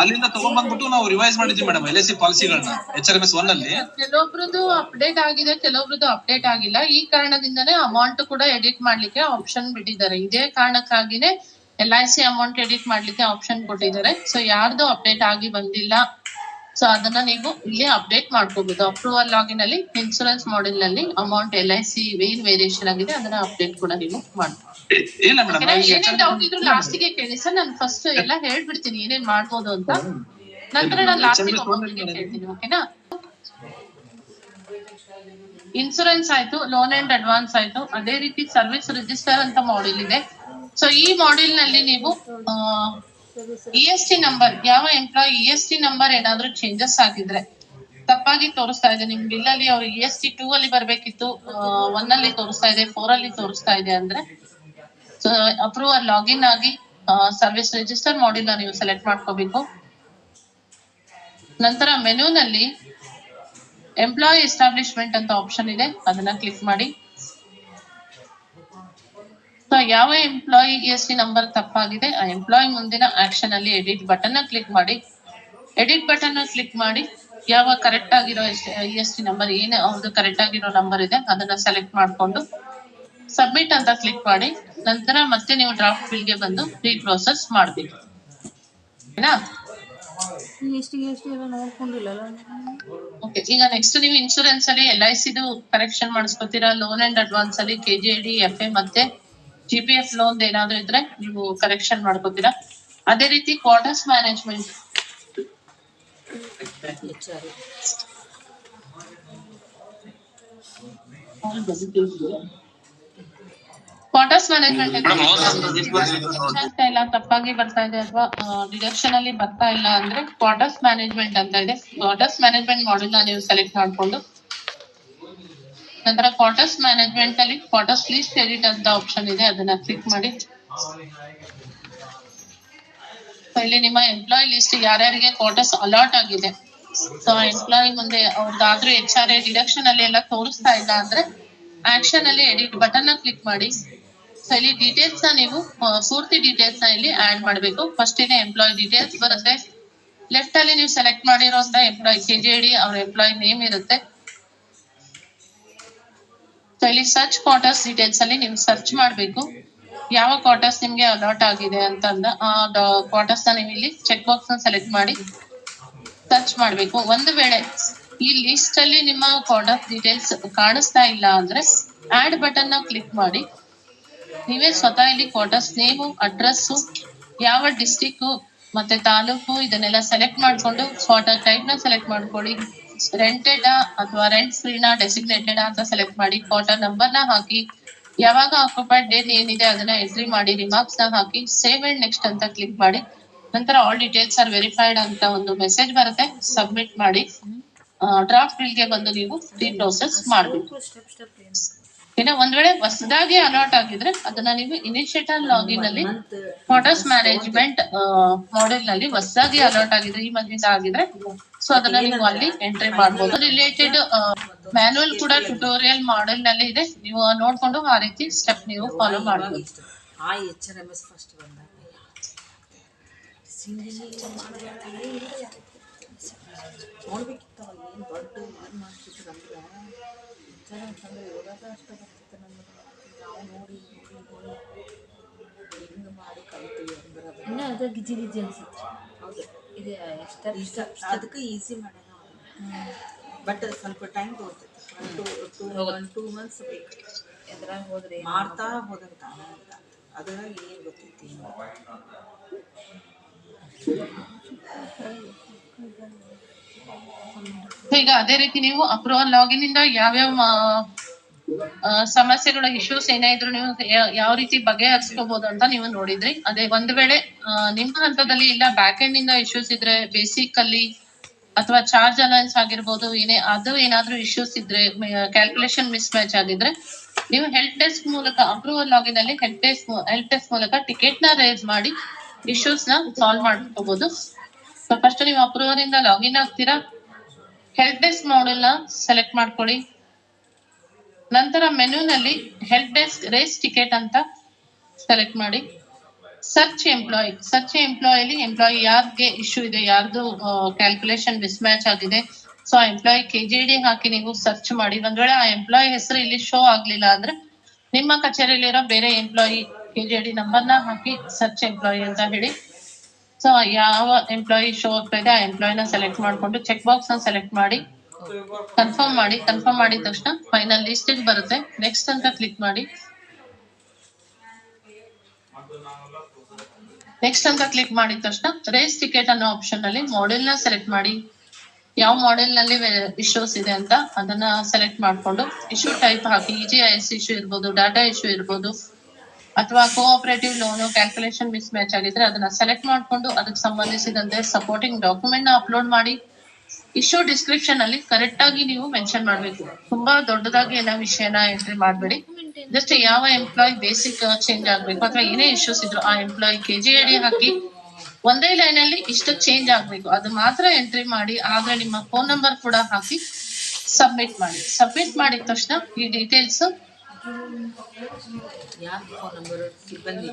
ಅಲ್ಲಿಂದ ತಗೊಂಡ್ಬಂದ್ಬಿಟ್ಟು ನಾವು ರಿವೈಸ್ ಮಾಡಿದ್ವಿ ಮೇಡಮ್ LIC ಪಾಲಿಸಿಗಳನ್ನ HRMS 1 ಅಲ್ಲಿ. ಕೆಲವೊಬ್ರದ್ದು ಅಪ್ಡೇಟ್ ಆಗಿದೆ, ಕೆಲವೊಬ್ರದ್ದು ಅಪ್ಡೇಟ್ ಆಗಿಲ್ಲ. ಈ ಕಾರಣದಿಂದನೇ ಅಮೌಂಟ್ ಕೂಡ ಎಡಿಟ್ ಮಾಡ್ಲಿಕ್ಕೆ ಆಪ್ಷನ್ ಬಿಟ್ಟಿದ್ದಾರೆ. ಇದೇ ಕಾರಣಕ್ಕಾಗಿನೇ LIC ಅಮೌಂಟ್ ಎಡಿಟ್ ಮಾಡ್ಲಿಕ್ಕೆ ಆಪ್ಷನ್ ಕೊಟ್ಟಿದ್ದಾರೆ. ಸೊ ಯಾರ್ದು ಅಪ್ಡೇಟ್ ಆಗಿ ಬಂದಿಲ್ಲ ಸೊ ಅದನ್ನ ನೀವು ಇಲ್ಲಿ ಅಪ್ಡೇಟ್ ಮಾಡ್ಕೋಬಹುದು. ಅಪ್ರೂವಲ್ ಲಾಗಿನ್ ಅಲ್ಲಿ ಇನ್ಶೂರೆನ್ಸ್ ಮಾಡೆಲ್ ನಲ್ಲಿ ಅಮೌಂಟ್ LIC ಏನ್ ವೇರಿಯೇಷನ್ ಆಗಿದೆ ಅದನ್ನ ಅಪ್ಡೇಟ್ ಕೂಡ ನೀವು ಮಾಡ್ಬೋದು. ಏನೇನ್ ಡೌಟ್ ಇದ್ರು ಲಾಸ್ಟ್ ಗೆ ಕೇಳಿ ಸರ್. ನಾನು ಫಸ್ಟ್ ಎಲ್ಲ ಹೇಳ್ಬಿಡ್ತೀನಿ ಏನೇನ್ ಮಾಡ್ಬೋದು ಅಂತ. ನಂತರ ನಾನು ಲಾಸ್ಟ್ ಹೇಳ್ತೀನಿ. ಓಕೆನಾ? ಇನ್ಶೂರೆನ್ಸ್ ಆಯ್ತು, ಲೋನ್ ಅಂಡ್ ಅಡ್ವಾನ್ಸ್ ಆಯ್ತು. ಅದೇ ರೀತಿ ಸರ್ವಿಸ್ ರಿಜಿಸ್ಟರ್ ಅಂತ ಮಾಡೆಲ್ ಇದೆ. ಸೊ ಈ ಮಾಡೆಲ್ ನಲ್ಲಿ ನೀವು EST ನಂಬರ್, ಯಾವ ಎಂಪ್ಲಾಯ್ EST ನಂಬರ್ ಏನಾದ್ರೂ ಚೇಂಜಸ್ ಆಗಿದ್ರೆ ತಪ್ಪಾಗಿ ತೋರಿಸ್ತಾ ಇದೆ ನಿಮ್ ಬಿಲ್ ಅಲ್ಲಿ, ಅವ್ರು EST 2 ಅಲ್ಲಿ ಬರ್ಬೇಕಿತ್ತು 1 ಅಲ್ಲಿ ತೋರಿಸ್ತಾ ಇದೆ, 4 ಅಲ್ಲಿ ತೋರಿಸ್ತಾ ಇದೆ ಅಂದ್ರೆ ಸೊ ಅಪ್ರೂವಲ್ ಲಾಗಿನ್ ಆಗಿ ಸರ್ವಿಸ್ ರಿಜಿಸ್ಟರ್ ಮಾಡೆಲ್ ನೀವು ಸೆಲೆಕ್ಟ್ ಮಾಡ್ಕೋಬೇಕು. ನಂತರ ಮೆನುನಲ್ಲಿ ಎಂಪ್ಲಾಯ್ ಎಸ್ಟಾಬ್ಲಿಷ್ಮೆಂಟ್ ಅಂತ ಆಪ್ಷನ್ ಇದೆ, ಅದನ್ನ ಕ್ಲಿಕ್ ಮಾಡಿ. ಸೊ ಯಾವ ಎಂಪ್ಲಾಯಿ EST ನಂಬರ್ ತಪ್ಪಾಗಿದೆ ಆ ಎಂಪ್ಲಾಯಿ ಮುಂದಿನ ಆಕ್ಷನ್ ಅಲ್ಲಿ ಎಡಿಟ್ ಬಟನ್ ಕ್ಲಿಕ್ ಮಾಡಿ. ಎಡಿಟ್ ಬಟನ್ ಕ್ಲಿಕ್ ಮಾಡಿ ಯಾವ ಕರೆಕ್ಟ್ ಆಗಿರೋ EST ನಂಬರ್ ಏನೇ ಅವ್ರದ್ದು ಕರೆಕ್ಟ್ ಆಗಿರೋ ನಂಬರ್ ಇದೆ ಅದನ್ನ ಸೆಲೆಕ್ಟ್ ಮಾಡ್ಕೊಂಡು ಸಬ್ಮಿಟ್ ಅಂತ ಕ್ಲಿಕ್ ಮಾಡಿ. ನಂತರ ಮತ್ತೆ ನೀವು ಡ್ರಾಫ್ಟ್ ಬಿಲ್ಗೆ ಬಂದು ರೀಪ್ರೋಸೆಸ್ ಮಾಡಬೇಕು. ಎಲ್ಲ ನೋಡ್ಕೊಂಡಿಲ್ಲಲ್ಲ. ಓಕೆ, ಈಗ ನೆಕ್ಸ್ಟ್ ನೀವು ಇನ್ಶೂರೆನ್ಸ್ ಅಲ್ಲಿ LIC ಕರೆಕ್ಷನ್ ಮಾಡಿಸ್ಕೊತೀರಾ. ಲೋನ್ ಅಂಡ್ ಅಡ್ವಾನ್ಸ್ ಅಲ್ಲಿ KJD, FA ಮತ್ತೆ GPF ಲೋನ್ ಏನಾದ್ರು ಇದ್ರೆ ನೀವು ಕರೆಕ್ಷನ್ ಮಾಡ್ಕೋತೀರಾ. ಅದೇ ರೀತಿ ಕ್ವಾರ್ಟರ್ಸ್ ಮ್ಯಾನೇಜ್ಮೆಂಟ್ ಎಲ್ಲ ತಪ್ಪಾಗಿ ಬರ್ತಾ ಇದೆ ಅಥವಾ ಡಿಡಕ್ಷನ್ ಅಲ್ಲಿ ಬರ್ತಾ ಇಲ್ಲ ಅಂದ್ರೆ ಕ್ವಾರ್ಟರ್ಸ್ ಮ್ಯಾನೇಜ್ಮೆಂಟ್ ಅಂತ ಇದೆ. ಕ್ವಾರ್ಟರ್ಸ್ ಮ್ಯಾನೇಜ್ಮೆಂಟ್ ಮಾಡೆಲ್ ನೀವು ಸೆಲೆಕ್ಟ್ ಮಾಡ್ಕೊಂಡು ನಂತರ ಕ್ವಾರ್ಟರ್ಸ್ ಮ್ಯಾನೇಜ್ಮೆಂಟ್ ಅಲ್ಲಿ ಕ್ವಾರ್ಟರ್ಸ್ ಲೀಸ್ಟ್ ಎಡಿಟ್ ಅಂತ ಆಪ್ಷನ್ ಇದೆ, ಅದನ್ನ ಕ್ಲಿಕ್ ಮಾಡಿ. ಇಲ್ಲಿ ನಿಮ್ಮ ಎಂಪ್ಲಾಯಿ ಲಿಸ್ಟ್ ಯಾರ್ಯಾರಿಗೆ ಕ್ವಾರ್ಟರ್ಸ್ ಅಲಾಟ್ ಆಗಿದೆ, ಸೊ ಎಂಪ್ಲಾಯಿ ಮುಂದೆ ಅವ್ರದ್ದಾದ್ರೂ HRA ಡಿಡಕ್ಷನ್ ಅಲ್ಲಿ ಎಲ್ಲ ತೋರಿಸ್ತಾ ಇಲ್ಲ ಅಂದ್ರೆ ಆಕ್ಷನ್ ಅಲ್ಲಿ ಎಡಿಟ್ ಬಟನ್ ಕ್ಲಿಕ್ ಮಾಡಿ. ಸೊ ಇಲ್ಲಿ ಡೀಟೇಲ್ಸ್ ನೀವು ಪೂರ್ತಿ ಡೀಟೇಲ್ಸ್ ಇಲ್ಲಿ ಆಡ್ ಮಾಡಬೇಕು. ಫಸ್ಟ್ ಇದೆ ಎಂಪ್ಲಾಯಿ ಡೀಟೇಲ್ಸ್ ಬರುತ್ತೆ. ಲೆಫ್ಟ್ ಅಲ್ಲಿ ನೀವು ಸೆಲೆಕ್ಟ್ ಮಾಡಿರುವಂತ ಎಂಪ್ಲಾಯಿ KJD ಅವ್ರ ಎಂಪ್ಲಾಯಿ ನೇಮ್ ಇರುತ್ತೆ. ಸೊ ಇಲ್ಲಿ ಸರ್ಚ್ ಕ್ವಾರ್ಟರ್ಸ್ ಡೀಟೇಲ್ಸ್ ಅಲ್ಲಿ ನೀವು ಸರ್ಚ್ ಮಾಡಬೇಕು ಯಾವ ಕ್ವಾರ್ಟರ್ಸ್ ನಿಮ್ಗೆ ಅಲಾಟ್ ಆಗಿದೆ ಅಂತಂದ ಆ ಕ್ವಾರ್ಟರ್ಸ್ ನೀವು ಇಲ್ಲಿ ಚೆಕ್ ಬಾಕ್ಸ್ ನ ಸೆಲೆಕ್ಟ್ ಮಾಡಿ ಸರ್ಚ್ ಮಾಡಬೇಕು. ಒಂದು ವೇಳೆ ಈ ಲಿಸ್ಟ್ ಅಲ್ಲಿ ನಿಮ್ಮ ಕ್ವಾರ್ಟರ್ಸ್ ಡೀಟೇಲ್ಸ್ ಕಾಣಿಸ್ತಾ ಇಲ್ಲ ಅಂದ್ರೆ ಆಡ್ ಬಟನ್ ನ ಕ್ಲಿಕ್ ಮಾಡಿ. ನೀವೇ ಸ್ವತಃ ಇಲ್ಲಿ ಕ್ವಾರ್ಟರ್ಸ್ ನೇಮು, ಅಡ್ರೆಸ್, ಯಾವ ಡಿಸ್ಟಿಕ್ ಮತ್ತೆ ತಾಲೂಕು ಇದನ್ನೆಲ್ಲ ಸೆಲೆಕ್ಟ್ ಮಾಡ್ಕೊಂಡು ಕ್ವಾರ್ಟರ್ ಟೈಪ್ ನ ಸೆಲೆಕ್ಟ್ ಮಾಡ್ಕೊಳ್ಳಿ. ರೆಂಟೆಡ್ ಅಥವಾ ರೆಂಟ್ ಫ್ರೀನಾ ಡೆಸಿಗ್ನೇಟೆಡ್ ಅಂತ ಸೆಲೆಕ್ಟ್ ಮಾಡಿ. ಕ್ವಾರ್ಟರ್ ನಂಬರ್ ನ ಹಾಕಿ, ಯಾವಾಗ ಆಕ್ಯುಪೈಡ್ ಡೇಟ್ ಏನಿದೆ ಅದನ್ನ ಎಂಟ್ರಿ ಮಾಡಿ, ರಿಮಾರ್ಕ್ಸ್ ನ ಹಾಕಿ, ಸೇವ್ ಅಂಡ್ ನೆಕ್ಸ್ಟ್ ಅಂತ ಕ್ಲಿಕ್ ಮಾಡಿ. ನಂತರ ಆಲ್ ಡೀಟೇಲ್ಸ್ ಆರ್ ವೆರಿಫೈಡ್ ಅಂತ ಒಂದು ಮೆಸೇಜ್ ಬರುತ್ತೆ, ಸಬ್ಮಿಟ್ ಮಾಡಿ. ಡ್ರಾಫ್ಟ್ ಬಿಲ್ಗೆ ಬಂದು ನೀವು ರೀಪ್ರೋಸೆಸ್ ಮಾಡಬೇಕು. ಇನ್ನು ಒಂದ್ ವೇಳೆ ಹೊಸದಾಗಿ ಅಲಾಟ್ ಆಗಿದ್ರೆ ಅದನ್ನ ನೀವು ಇನಿಷಿಯೇಟರ್ ಲಾಗಿನ್ ಅಲ್ಲಿ ಕ್ವಾರ್ಟರ್ಸ್ ಮ್ಯಾನೇಜ್ಮೆಂಟ್ ಮಾಡೆಲ್ ನಲ್ಲಿ ಹೊಸದಾಗಿ ಅಲಾಟ್ ಆಗಿದ್ರೆ ಈ ಮಂದಿಂದ ಆಗಿದ್ರೆ ಸೊ ಅದನ್ನ ನೀವು ಅಲ್ಲಿ ಎಂಟ್ರಿ ಮಾಡಬಹುದು. ರಿಲೇಟೆಡ್ ಮ್ಯಾನುವಲ್ ಕೂಡ ಟ್ಯುಟೋರಿಯಲ್ ಮಾಡೆಲ್ ನಲ್ಲಿ ಇದೆ, ನೀವು ನೋಡ್ಕೊಂಡು ಆ ರೀತಿ ಸ್ಟೆಪ್ ನೀವು ಫಾಲೋ ಮಾಡಬಹುದು. ಇನ್ನೂ ಅದು ಗಿಜಿ ಗಿಜಿ ಅನ್ಸುತ್ತೆ. ಹೌದು, ಇದೆ ಅದಕ್ಕೆ ಈಸಿ ಮಾಡೋಣ. ಬಟ್ ಸ್ವಲ್ಪ ಟೈಮ್ ತಗೋತೈತೆ, 2 months ಬೇಕು. ಎದ್ರಾಗ ಹೋದ್ರೆ ಮಾಡ್ತಾ ಹೋದಂತ ಅದ್ರಾಗ ಏನು ಗೊತ್ತೈತಿ. ಈಗ ಅದೇ ರೀತಿ ನೀವು ಅಪ್ರೂವಲ್ ಲಾಗಿನ್ ಇಂದ ಯಾವ್ಯಾವ ಸಮಸ್ಯೆಗಳ ಇಶ್ಯೂಸ್ ಏನೇ ಇದ್ರು ನೀವು ಯಾವ ರೀತಿ ಬಗೆಹರಿಸ್ಕೋಬಹುದು ಅಂತ ನೀವು ನೋಡಿದ್ರಿ. ಅದೇ ಒಂದ್ ವೇಳೆ ನಿಮ್ಮ ಹಂತದಲ್ಲಿ ಇಲ್ಲ ಬ್ಯಾಕ್ ಎಂಡ್ ಇಂದ ಇಶ್ಯೂಸ್ ಇದ್ರೆ, ಬೇಸಿಕ್ ಅಲ್ಲಿ ಅಥವಾ ಚಾರ್ಜ್ ಅಲೈನ್ಸ್ ಆಗಿರ್ಬೋದು, ಅದು ಏನಾದ್ರೂ ಇಶ್ಯೂಸ್ ಇದ್ರೆ, ಕ್ಯಾಲ್ಕುಲೇಷನ್ ಮಿಸ್ ಮ್ಯಾಚ್ ಆಗಿದ್ರೆ ನೀವು ಹೆಲ್ಪ್ ಡೆಸ್ಕ್ ಮೂಲಕ ಅಪ್ರೂವಲ್ ಲಾಗಿನ್ ಅಲ್ಲಿ ಹೆಲ್ಪ್ ಡೆಸ್ಕ್ ಮೂಲಕ ಟಿಕೆಟ್ ನ ರೇಸ್ ಮಾಡಿ ಇಶ್ಯೂಸ್ ನ ಸಾಲ್ವ್ ಮಾಡ್ಕೋಬಹುದು. ಸೊ ಫಸ್ಟ್ ನೀವು ಅಪ್ರೂವಲ್ ಇಂದ ಲಾಗಿನ್ ಆಗ್ತೀರಾ, ಹೆಲ್ಪ್ ಡೆಸ್ಕ್ ಮಾಡೆಲ್ ನ ಸೆಲೆಕ್ಟ್ ಮಾಡ್ಕೊಳ್ಳಿ. ನಂತರ ಮೆನ್ಯೂನಲ್ಲಿ ಹೆಲ್ಪ್ ಡೆಸ್ಕ್ ರೇಸ್ ಟಿಕೆಟ್ ಅಂತ ಸೆಲೆಕ್ಟ್ ಮಾಡಿ. ಸರ್ಚ್ ಎಂಪ್ಲಾಯಿ ಎಂಪ್ಲಾಯಿ ಯಾರ್ಗೆ ಇಶ್ಯೂ ಇದೆ, ಯಾರ್ದು ಕ್ಯಾಲ್ಕುಲೇಷನ್ ಮಿಸ್ ಮ್ಯಾಚ್ ಆಗಿದೆ, ಸೊ ಆ ಎಂಪ್ಲಾಯಿ KJD ಹಾಕಿ ನೀವು ಸರ್ಚ್ ಮಾಡಿ. ಒಂದ್ ವೇಳೆ ಆ ಎಂಪ್ಲಾಯಿ ಹೆಸರು ಇಲ್ಲಿ ಶೋ ಆಗ್ಲಿಲ್ಲ ಅಂದ್ರೆ ನಿಮ್ಮ ಕಚೇರಿಯಲ್ಲಿರೋ ಬೇರೆ ಎಂಪ್ಲಾಯಿ KJD ನಂಬರ್ನ ಹಾಕಿ ಸರ್ಚ್ ಎಂಪ್ಲಾಯಿ ಅಂತ ಹೇಳಿ. ಸೊ ಯಾವ ಎಂಪ್ಲಾಯಿ ಶೋ ಆಗ್ತಾ ಇದೆ ಆ ಎಂಪ್ಲಾಯಿನ ಸೆಲೆಕ್ಟ್ ಮಾಡ್ಕೊಂಡು ಚೆಕ್ ಬಾಕ್ಸ್ ನ ಸೆಲೆಕ್ಟ್ ಮಾಡಿ ಕನ್ಫರ್ಮ್ ಮಾಡಿದ ತಕ್ಷಣ ಫೈನಲ್ ಲಿಸ್ಟ್ ಬರುತ್ತೆ. ನೆಕ್ಸ್ಟ್ ಅಂತ ಕ್ಲಿಕ್ ಮಾಡಿ. ನೆಕ್ಸ್ಟ್ ಅಂತ ಕ್ಲಿಕ್ ಮಾಡಿದ ತಕ್ಷಣ ರೇಸ್ ಟಿಕೆಟ್ ಅನ್ನೋ ಆಪ್ಷನ್ ಅಲ್ಲಿ ಮಾಡೆಲ್ ನ ಸೆಲೆಕ್ಟ್ ಮಾಡಿ. ಯಾವ ಮಾಡೆಲ್ ನಲ್ಲಿ ಇಶ್ಯೂಸ್ ಇದೆ ಅಂತ ಅದನ್ನ ಸೆಲೆಕ್ಟ್ ಮಾಡ್ಕೊಂಡು ಇಶ್ಯೂ ಟೈಪ್ ಹಾಕಿ. EGIS ಇಶ್ಯೂ ಇರ್ಬೋದು, ಡಾಟಾ ಇಶ್ಯೂ ಇರ್ಬೋದು, ಅಥವಾ cooperative loan calculation miss match ಆಗಿದ್ರೆ ಅದನ್ನ ಸೆಲೆಕ್ಟ್ ಮಾಡ್ಕೊಂಡು ಅದಕ್ಕೆ ಸಂಬಂಧಿಸಿದಂತೆ ಸಪೋರ್ಟಿಂಗ್ ಡಾಕ್ಯುಮೆಂಟ್ ನ ಅಪ್ಲೋಡ್ ಮಾಡಿ. ಇಶ್ಯೂ ಡಿಸ್ಕ್ರಿಪ್ಷನ್ ಅಲ್ಲಿ ಕರೆಕ್ಟ್ ಆಗಿ ನೀವು ಮೆನ್ಷನ್ ಮಾಡ್ಬೇಕು. ತುಂಬಾ ದೊಡ್ಡದಾಗಿ ಎಲ್ಲ ವಿಷಯನ ಎಂಟ್ರಿ ಮಾಡ್ಬೇಡಿ. ಜಸ್ಟ್ ಯಾವ ಎಂಪ್ಲಾಯಿ ಬೇಸಿಕ್ ಚೇಂಜ್ ಆಗ್ಬೇಕು ಅಥವಾ ಏನೇ ಇಶ್ಯೂಸ್ ಇದ್ರು ಆ ಎಂಪ್ಲಾಯಿ KJD ಹಾಕಿ ಒಂದೇ ಲೈನ್ ಅಲ್ಲಿ ಇಷ್ಟು ಚೇಂಜ್ ಆಗ್ಬೇಕು ಅದು ಮಾತ್ರ ಎಂಟ್ರಿ ಮಾಡಿ. ಆದ್ರೆ ನಿಮ್ಮ ಫೋನ್ ನಂಬರ್ ಕೂಡ ಹಾಕಿ ಸಬ್ಮಿಟ್ ಮಾಡಿ. ಸಬ್ಮಿಟ್ ಮಾಡಿದ ತಕ್ಷಣ ಈ ಡೀಟೇಲ್ಸ್ ಯಾರ್ದು ಫೋನ್ ನಂಬರ್ ಸಿಬ್ಬಂದಿ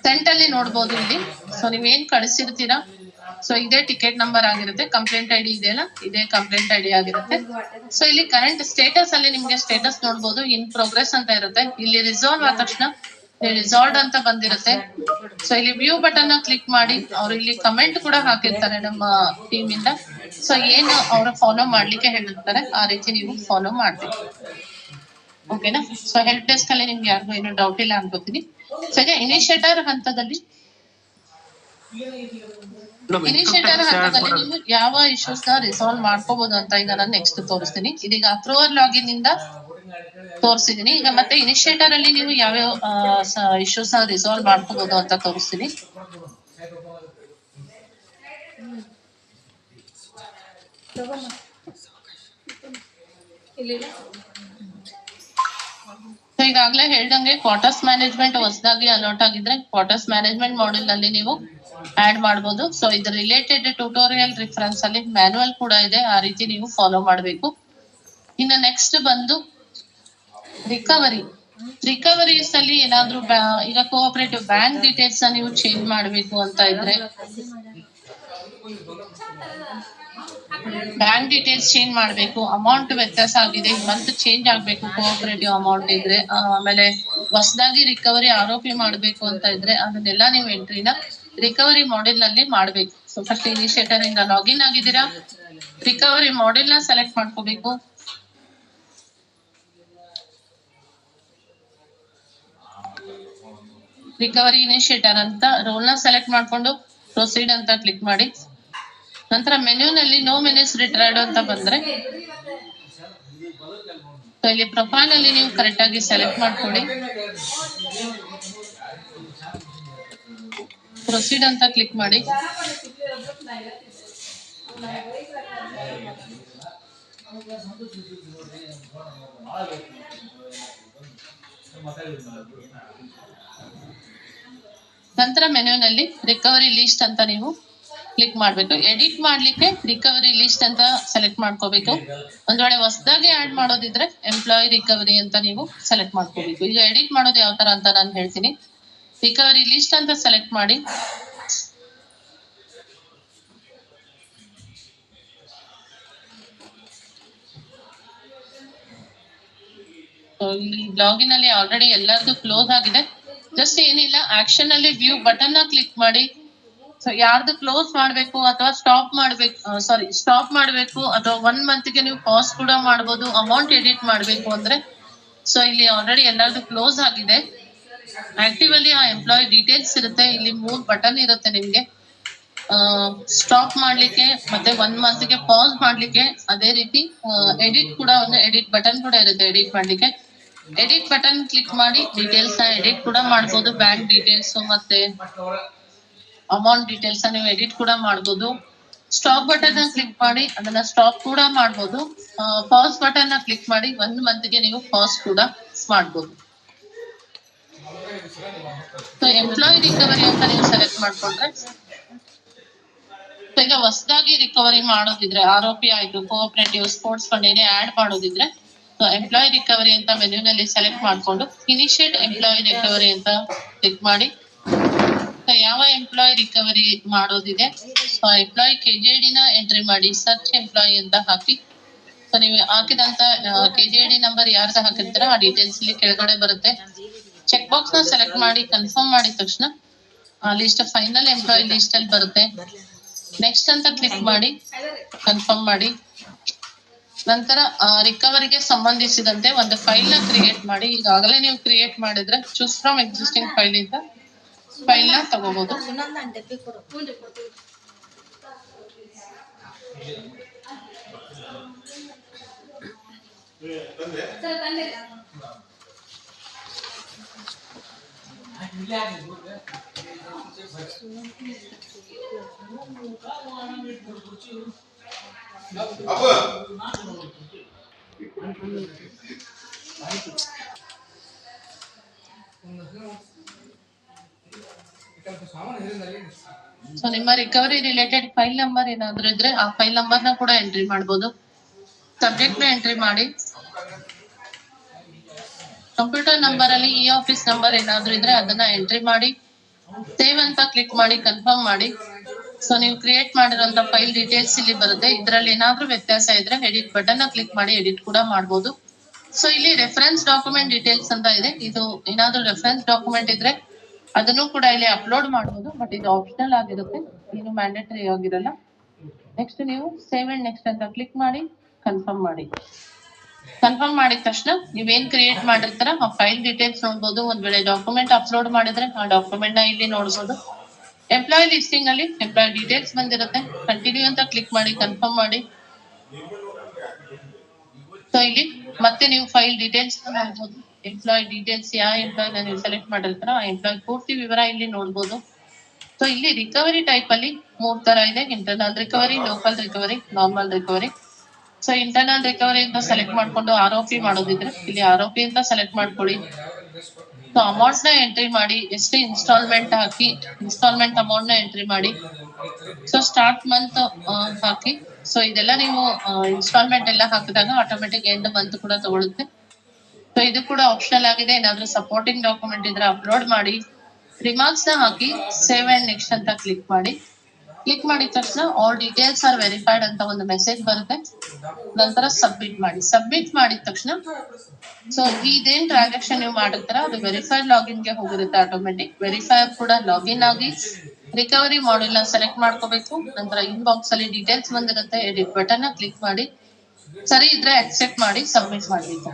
ಸೆಂಟ್ ಅಲ್ಲಿ ನೋಡ್ಬೋದು ಇಲ್ಲಿ. ಸೊ ನೀವೇನ್ ಕಳಿಸಿರ್ತೀರಾ ಸೊ ಇದೇ ಟಿಕೆಟ್ ನಂಬರ್ ಆಗಿರುತ್ತೆ. ಕಂಪ್ಲೇಂಟ್ ಐಡಿ ಇದೆಯಲ್ಲ, ಇದೇ ಕಂಪ್ಲೇಂಟ್ ಐಡಿ ಆಗಿರುತ್ತೆ. ಸೊ ಇಲ್ಲಿ ಕರೆಂಟ್ ಸ್ಟೇಟಸ್ ಅಲ್ಲಿ ನಿಮ್ಗೆ ಸ್ಟೇಟಸ್ ನೋಡ್ಬೋದು, ಇನ್ ಪ್ರೋಗ್ರೆಸ್ ಅಂತ ಇರುತ್ತೆ. ಇಲ್ಲಿ ರಿಸಾಲ್ವ್ ಆದ ತಕ್ಷಣ ರಿಸಾಲ್ವ್ಡ್ ಅಂತ ಬಂದಿರುತ್ತೆ. ಸೊ ಇಲ್ಲಿ ವ್ಯೂ ಬಟನ್ ಕ್ಲಿಕ್ ಮಾಡಿ, ಅವ್ರು ಇಲ್ಲಿ ಕಮೆಂಟ್ ಕೂಡ ಹಾಕಿರ್ತಾರೆ ನಮ್ಮ ಟೀಮ್ ಇಂದ. ಸೊ ಏನು ಅವ್ರ ಫಾಲೋ ಮಾಡ್ಲಿಕ್ಕೆ ಹೇಳಿರ್ತಾರೆ ಆ ರೀತಿ ನೀವು ಫಾಲೋ ಮಾಡ್ಬೇಕು. ಓಕೆನಾ? ಸೊ ಹೆಲ್ಪ್ ಡೆಸ್ಕ್ ಅಲ್ಲಿ ನಿಮ್ಗೆ ಯಾರಿಗೂ ಏನು ಡೌಟ್ ಇಲ್ಲ ಅನ್ಕೋತೀನಿ. ಸೊ ಈಗ ಇನಿಷಿಯೇಟರ್ ಹಂತದಲ್ಲಿ ನೀವು ಯಾವ ಇಶ್ಯೂಸ್ ನ ರಿಸಾಲ್ವ್ ಮಾಡ್ಕೋಬಹುದು ಅಂತ ಈಗ ನಾನು ನೆಕ್ಸ್ಟ್ ತೋರಿಸ್ತೀನಿ. ಇದೀಗ ಅಪ್ರೂವರ್ ಲಾಗಿನ್ ಇಂದ ತೋರಿಸಿದೀನಿ. ಈಗ ಮತ್ತೆ ಇನಿಷಿಯೇಟರ್ ಅಲ್ಲಿ ನೀವು ಯಾವ್ಯಾವ ಇಶ್ಯೂಸ್ ನ ರಿಸಾಲ್ವ್ ಮಾಡ್ಕೋಬಹುದು ಅಂತ ತೋರಿಸ್ತೀನಿ. ಸೊ ಈಗಾಗಲೇ ಹೇಳ್ದಂಗೆ ಕ್ವಾರ್ಟರ್ಸ್ ಮ್ಯಾನೇಜ್ಮೆಂಟ್ ಹೊಸದಾಗಿ ಅಲಾಟ್ ಆಗಿದ್ರೆ ಕ್ವಾರ್ಟರ್ಸ್ ಮ್ಯಾನೇಜ್ಮೆಂಟ್ ಮಾಡೆಲ್ ನಲ್ಲಿ ನೀವು ಆಡ್ ಮಾಡಬಹುದು. ಸೊ ಇದ್ರ ರಿಲೇಟೆಡ್ ಟ್ಯುಟೋರಿಯಲ್ ರಿಫರೆನ್ಸ್ ಅಲ್ಲಿ ಮ್ಯಾನುವಲ್ ಕೂಡ ಇದೆ, ಆ ರೀತಿ ನೀವು ಫಾಲೋ ಮಾಡಬೇಕು. ಇನ್ನು ನೆಕ್ಸ್ಟ್ ಬಂದು ರಿಕವರೀಸ್ ಅಲ್ಲಿ ಏನಾದ್ರು ಈಗ ಕೋಆಪರೇಟಿವ್ ಬ್ಯಾಂಕ್ ಡೀಟೇಲ್ಸ್ ನೀವು ಚೇಂಜ್ ಮಾಡಬೇಕು ಅಂತ ಇದ್ರೆ, ಬ್ಯಾಂಕ್ ಡೀಟೇಲ್ಸ್ ಚೇಂಜ್ ಮಾಡಬೇಕು, ಅಮೌಂಟ್ ವ್ಯತ್ಯಾಸ ಆಗಿದೆ ಮಂತ್ ಚೇಂಜ್ ಆಗ್ಬೇಕು ಕೋಆಪರೇಟಿವ್ ಅಮೌಂಟ್ ಇದ್ರೆ, ಆಮೇಲೆ ಹೊಸದಾಗಿ ರಿಕವರಿ ಆರೋಪಿ ಮಾಡಬೇಕು ಅಂತ ಇದ್ರೆ ಅದನ್ನೆಲ್ಲ ನೀವು ಎಂಟ್ರಿನ ರಿಕವರಿ ಮಾಡೆಲ್ ನಲ್ಲಿ ಮಾಡ್ಬೇಕು. ಸೊ ಫಸ್ಟ್ ಇನಿಷಿಯೇಟರ್ ಇಂದ ಲಾಗಿನ್ ಆಗಿದ್ದೀರಾ, ರಿಕವರಿ ಮಾಡೆಲ್ ನ ಸೆಲೆಕ್ಟ್ ಮಾಡ್ಕೋಬೇಕು. ರಿಕವರಿ ಇನಿಷಿಯೇಟರ್ ಅಂತ ರೋಲ್ ನ ಸೆಲೆಕ್ಟ್ ಮಾಡ್ಕೊಂಡು ಪ್ರೊಸೀಡ್ ಅಂತ ಕ್ಲಿಕ್ ಮಾಡಿ. ನಂತರ ಮೆನ್ಯೂನಲ್ಲಿ ನೋ ಮೆನ್ಯೂಸ್ ರಿಟ್ರೈಡ್ ಅಂತ ಬಂದ್ರೆ ಇಲ್ಲಿ ಪ್ರೊಫೈಲ್ ಅಲ್ಲಿ ನೀವು ಕರೆಕ್ಟ್ ಆಗಿ ಸೆಲೆಕ್ಟ್ ಮಾಡ್ಕೊಳ್ಳಿ. ಪ್ರೊಸೀಡ್ ಅಂತ ಕ್ಲಿಕ್ ಮಾಡಿ. ನಂತರ ಮೆನ್ಯೂನಲ್ಲಿ ರಿಕವರಿ ಲಿಸ್ಟ್ ಅಂತ ನೀವು ಕ್ಲಿಕ್ ಮಾಡ್ಬೇಕು. ಎಡಿಟ್ ಮಾಡ್ಲಿಕ್ಕೆ ರಿಕವರಿ ಲಿಸ್ಟ್ ಅಂತ ಸೆಲೆಕ್ಟ್ ಮಾಡ್ಕೋಬೇಕು. ಒಂದ್ ವೇಳೆ ಹೊಸದಾಗಿ ಆಡ್ ಮಾಡೋದಿದ್ರೆ ಎಂಪ್ಲಾಯಿ ರಿಕವರಿ ಅಂತ ನೀವು ಸೆಲೆಕ್ಟ್ ಮಾಡ್ಕೋಬೇಕು. ಈಗ ಎಡಿಟ್ ಮಾಡೋದು ಯಾವ ತರ ಅಂತ ನಾನು ಹೇಳ್ತೀನಿ. ರಿಕವರಿ ಲಿಸ್ಟ್ ಅಂತ ಸೆಲೆಕ್ಟ್ ಮಾಡಿ. ಇಲ್ಲಿ ಲಾಗಿನ್ ಅಲ್ಲಿ ಆಲ್ರೆಡಿ ಎಲ್ಲರದು ಕ್ಲೋಸ್ ಆಗಿದೆ. ಜಸ್ಟ್ ಏನಿಲ್ಲ, ಆಕ್ಷನ್ ಅಲ್ಲಿ ವ್ಯೂ ಬಟನ್ ನ ಕ್ಲಿಕ್ ಮಾಡಿ. ಸೊ ಯಾರ್ದು ಕ್ಲೋಸ್ ಮಾಡ್ಬೇಕು ಅಥವಾ ಸ್ಟಾಪ್ ಮಾಡ್ಬೇಕು ಅಥವಾ 1 month ಗೆ ನೀವು ಪಾಸ್ ಕೂಡ ಮಾಡಬಹುದು. ಅಮೌಂಟ್ ಎಡಿಟ್ ಮಾಡ್ಬೇಕು ಅಂದ್ರೆ ಸೊ ಇಲ್ಲಿ ಆಲ್ರೆಡಿ ಎಲ್ಲರದು ಕ್ಲೋಸ್ ಆಗಿದೆ. ಆಕ್ಟಿವ್ ಅಲ್ಲಿ ಆ ಎಂಪ್ಲಾಯಿ ಡೀಟೇಲ್ಸ್ ಇರುತ್ತೆ. ಇಲ್ಲಿ 3 ಬಟನ್ ಇರುತ್ತೆ ನಿಮ್ಗೆ, ಸ್ಟಾಪ್ ಮಾಡ್ಲಿಕ್ಕೆ ಮತ್ತೆ 1 month ಗೆ ಪಾಸ್ ಮಾಡ್ಲಿಕ್ಕೆ. ಅದೇ ರೀತಿ ಎಡಿಟ್ ಕೂಡ ಒಂದು ಎಡಿಟ್ ಬಟನ್ ಕೂಡ ಇರುತ್ತೆ ಎಡಿಟ್ ಮಾಡ್ಲಿಕ್ಕೆ. ಎಡಿಟ್ ಬಟನ್ ಕ್ಲಿಕ್ ಮಾಡಿ ಡೀಟೇಲ್ಸ್ ನ ಎಡಿಟ್ ಕೂಡ ಮಾಡ್ಬೋದು. ಬ್ಯಾಂಕ್ ಡೀಟೇಲ್ಸ್ ಮತ್ತೆ ಅಮೌಂಟ್ ಡೀಟೇಲ್ಸ್ ನೀವು ಎಡಿಟ್ ಕೂಡ ಮಾಡ್ಬೋದು. ಸ್ಟಾಪ್ ಬಟನ್ ನ ಕ್ಲಿಕ್ ಮಾಡಿ ಅದನ್ನ ಸ್ಟಾಪ್ ಕೂಡ ಮಾಡ್ಬೋದು. ಪಾಸ್ ಬಟನ್ ನ ಕ್ಲಿಕ್ ಮಾಡಿ 1 month ಗೆ ನೀವು ಪಾಸ್ ಕೂಡ ಮಾಡ್ಬೋದು. ಸೊ ಎಂಪ್ಲಾಯಿ ರಿಕವರಿ ಅಂತ ನೀವು ಸೆಲೆಕ್ಟ್ ಮಾಡ್ಕೊಂಡ್ರೆ, ಈಗ ಹೊಸದಾಗಿ ರಿಕವರಿ ಮಾಡೋದಿದ್ರೆ ಆರೋಪಿ ಆಯ್ತು, ಕೋಆಪರೇಟಿವ್ ಸ್ಪೋರ್ಟ್ಸ್ ಫಂಡ್ ಏನೇ ಆಡ್ ಮಾಡೋದಿದ್ರೆ ಸೊ ಎಂಪ್ಲಾಯಿ ರಿಕವರಿ ಅಂತ ಮೆನ್ಯೂನಲ್ಲಿ ಸೆಲೆಕ್ಟ್ ಮಾಡ್ಕೊಂಡು ಇನಿಷಿಯೇಟ್ ಎಂಪ್ಲಾಯಿ ರಿಕವರಿ ಅಂತ ಕ್ಲಿಕ್ ಮಾಡಿ. ಯಾವ ಎಂಪ್ಲಾಯಿ ರಿಕವರಿ ಮಾಡೋದಿದೆ ಸೊ ಎಂಪ್ಲಾಯಿ KJD ನ ಎಂಟ್ರಿ ಮಾಡಿ, ಸರ್ಚ್ ಎಂಪ್ಲಾಯಿ ಅಂತ ಹಾಕಿ. ಸೊ ನೀವು ಹಾಕಿದಂತ KJD ನಂಬರ್ ಯಾರ್ದು ಹಾಕಿರ್ತಾರೋ ಆ ಡೀಟೇಲ್ಸ್ ಇಲ್ಲಿ ಕೆಳಗಡೆ ಬರುತ್ತೆ. ಚೆಕ್ ಬಾಕ್ಸ್ ನ ಸೆಲೆಕ್ಟ್ ಮಾಡಿ ಕನ್ಫರ್ಮ್ ಮಾಡಿದ ತಕ್ಷಣ ಆ ಲಿಸ್ಟ್ ಫೈನಲ್ ಎಂಪ್ಲಾಯಿ ಲಿಸ್ಟ್ ಅಲ್ಲಿ ಬರುತ್ತೆ. ನೆಕ್ಸ್ಟ್ ಅಂತ ಕ್ಲಿಕ್ ಮಾಡಿ ಕನ್ಫರ್ಮ್ ಮಾಡಿ. ನಂತರ ರಿಕವರಿಗೆ ಸಂಬಂಧಿಸಿದಂತೆ ಒಂದು ಫೈಲ್ ನ ಕ್ರಿಯೇಟ್ ಮಾಡಿ. ಈಗಾಗಲೇ ನೀವು ಕ್ರಿಯೇಟ್ ಮಾಡಿದ್ರೆ ಚೂಸ್ ಫ್ರಮ್ ಎಕ್ಸಿಸ್ಟಿಂಗ್ ಫೈಲ್ ಇಂದ ಫೈಲ್ ನ ತಗೋಬಹುದು. ಸೊ ನಿಮ್ಮ ರಿಕವರಿ ರಿಲೇಟೆಡ್ ಫೈಲ್ ನಂಬರ್ ಏನಾದ್ರು ಇದ್ರೆ ಆ ಫೈಲ್ ನಂಬರ್ ನ ಕೂಡ ಎಂಟ್ರಿ ಮಾಡಬಹುದು. ಸಬ್ಜೆಕ್ಟ್ ನ ಎಂಟ್ರಿ ಮಾಡಿ. ಕಂಪ್ಯೂಟರ್ ನಂಬರ್ ಅಲ್ಲಿ ಈ ಆಫೀಸ್ ನಂಬರ್ ಏನಾದ್ರೂ ಇದ್ರೆ ಅದನ್ನ ಎಂಟ್ರಿ ಮಾಡಿ ಸೇವ್ ಅಂತ ಕ್ಲಿಕ್ ಮಾಡಿ ಕನ್ಫರ್ಮ್ ಮಾಡಿ. ಸೊ ನೀವು ಕ್ರಿಯೇಟ್ ಮಾಡಿರುವಂತ ಫೈಲ್ ಡೀಟೇಲ್ಸ್ ಇಲ್ಲಿ ಬರುತ್ತೆ. ಇದರಲ್ಲಿ ಏನಾದ್ರೂ ವ್ಯತ್ಯಾಸ ಇದ್ರೆ ಎಡಿಟ್ ಬಟನ್ ಕ್ಲಿಕ್ ಮಾಡಿ ಎಡಿಟ್ ಕೂಡ ಮಾಡಬಹುದು. ಸೊ ಇಲ್ಲಿ ರೆಫರೆನ್ಸ್ ಡಾಕ್ಯುಮೆಂಟ್ ಡೀಟೇಲ್ಸ್ ಅಂತ ಇದೆ. ಇದು ಏನಾದ್ರೂ ರೆಫರೆನ್ಸ್ ಡಾಕ್ಯುಮೆಂಟ್ ಇದ್ರೆ ಅದನ್ನು ಕೂಡ ಇಲ್ಲಿ ಅಪ್ಲೋಡ್ ಮಾಡಬಹುದು. ಬಟ್ ಇದು ಆಪ್ಷನಲ್ ಆಗಿರುತ್ತೆ, ಏನು ಮ್ಯಾಂಡೇಟರಿ ಆಗಿರಲ್ಲ. ನೆಕ್ಸ್ಟ್ ನೀವು ಸೇವ್ ಅಂಡ್ ನೆಕ್ಸ್ಟ್ ಅಂತ ಕ್ಲಿಕ್ ಮಾಡಿ ಕನ್ಫರ್ಮ್ ಮಾಡಿ. ಕನ್ಫರ್ಮ್ ಮಾಡಿದ ತಕ್ಷಣ ನೀವೇನ್ ಕ್ರಿಯೇಟ್ ಮಾಡಿರ್ತಾರ ಆ ಫೈಲ್ ಡೀಟೇಲ್ಸ್ ನೋಡ್ಬೋದು. ಒಂದ್ ವೇಳೆ ಡಾಕ್ಯುಮೆಂಟ್ ಅಪ್ಲೋಡ್ ಮಾಡಿದ್ರೆ ಆ ಡಾಕ್ಯುಮೆಂಟ್ ನ ಇಲ್ಲಿ ನೋಡ್ಬೋದು. ಎಂಪ್ಲಾಯ್ ಲಿಸ್ಟಿಂಗ್ ಅಲ್ಲಿ ಎಂಪ್ಲಾಯ್ ಡೀಟೇಲ್ಸ್ ಬಂದಿರುತ್ತೆ. ಕಂಟಿನ್ಯೂ ಅಂತ ಕ್ಲಿಕ್ ಮಾಡಿ ಕನ್ಫರ್ಮ್ ಮಾಡಿ. ಸೊ ಇಲ್ಲಿ ಮತ್ತೆ ನೀವು ಫೈಲ್ ಡೀಟೇಲ್ಸ್ ನೋಡ್ಬೋದು. ಎಂಪ್ಲಾಯ್ ಡೀಟೇಲ್ಸ್ ಯಾವ ಎಂಪ್ಲಾಯ್ ನೀವು ಸೆಲೆಕ್ಟ್ ಮಾಡಿರ್ತಾರ ಆ ಎಂಪ್ಲಾಯ್ ಪೂರ್ತಿ ವಿವರ ಇಲ್ಲಿ ನೋಡ್ಬೋದು. ಸೊ ಇಲ್ಲಿ ರಿಕವರಿ ಟೈಪ್ ಅಲ್ಲಿ 3 ತರ ಇದೆ: internal recovery, local recovery, normal recovery. So internal recovery ಅಂತ ಸೆಲೆಕ್ಟ್ ಮಾಡ್ಕೊಂಡು ಆರೋಪಿ ಮಾಡೋದಿದ್ರೆ ಇಲ್ಲಿ ಆರೋಪಿ ಅಂತ ಸೆಲೆಕ್ಟ್ ಮಾಡ್ಕೊಳ್ಳಿ. ಸೊ ಅಮೌಂಟ್ ನ ಎಂಟ್ರಿ ಮಾಡಿ, ಎಷ್ಟು ಇನ್ಸ್ಟಾಲ್ಮೆಂಟ್ ಹಾಕಿ ಇನ್ಸ್ಟಾಲ್ಮೆಂಟ್ ಅಮೌಂಟ್ ನ ಎಂಟ್ರಿ ಮಾಡಿ. ಸೊ ಸ್ಟಾರ್ಟ್ ಮಂತ್ ಹಾಕಿ. ಸೊ ಇದೆಲ್ಲ ನೀವು ಇನ್ಸ್ಟಾಲ್ಮೆಂಟ್ ಎಲ್ಲ ಹಾಕಿದಾಗ ಆಟೋಮೆಟಿಕ್ ಎಂಡ್ ಮಂತ್ ಕೂಡ ತಗೊಳುತ್ತೆ. ಸೊ ಇದು ಕೂಡ ಆಪ್ಷನಲ್ ಆಗಿದೆ. ಏನಾದ್ರೂ ಸಪೋರ್ಟಿಂಗ್ ಡಾಕ್ಯುಮೆಂಟ್ ಇದ್ರೆ ಅಪ್ಲೋಡ್ ಮಾಡಿ. ರಿಮಾರ್ಕ್ಸ್ ನ ಹಾಕಿ ಸೇವ್ ಅಂಡ್ ನೆಕ್ಸ್ಟ್ ಅಂತ ಕ್ಲಿಕ್ ಮಾಡಿ. ಕ್ಲಿಕ್ ಮಾಡಿದ ತಕ್ಷಣ ಆಲ್ ಡೀಟೇಲ್ಸ್ ಆರ್ ವೆರಿಫೈಡ್ ಅಂತ ಒಂದು ಮೆಸೇಜ್ ಬರುತ್ತೆ. ನಂತರ ಸಬ್ಮಿಟ್ ಮಾಡಿ. ಸಬ್ಮಿಟ್ ಮಾಡಿದ ತಕ್ಷಣ ಸೊ ಇದೇನ್ ಟ್ರಾನ್ಸಾಕ್ಷನ್ ನೀವು ಮಾಡಿರ್ತಾರ ಅದು ವೆರಿಫೈಡ್ ಲಾಗಿನ್ ಗೆ ಹೋಗಿರುತ್ತೆ ಆಟೋಮೆಟಿಕ್. ವೆರಿಫೈರ್ ಕೂಡ ಲಾಗಿನ್ ಆಗಿ ರಿಕವರಿ ಮಾಡೆಲ್ ನ ಸೆಲೆಕ್ಟ್ ಮಾಡ್ಕೋಬೇಕು. ನಂತರ ಇನ್ಬಾಕ್ಸ್ ಅಲ್ಲಿ ಡೀಟೇಲ್ಸ್ ಬಂದಿರುತ್ತೆ. ಎಡಿಟ್ ಬಟನ್ ಕ್ಲಿಕ್ ಮಾಡಿ, ಸರಿ ಇದ್ರೆ ಅಕ್ಸೆಪ್ಟ್ ಮಾಡಿ ಸಬ್ಮಿಟ್ ಮಾಡ್ಬೇಕು.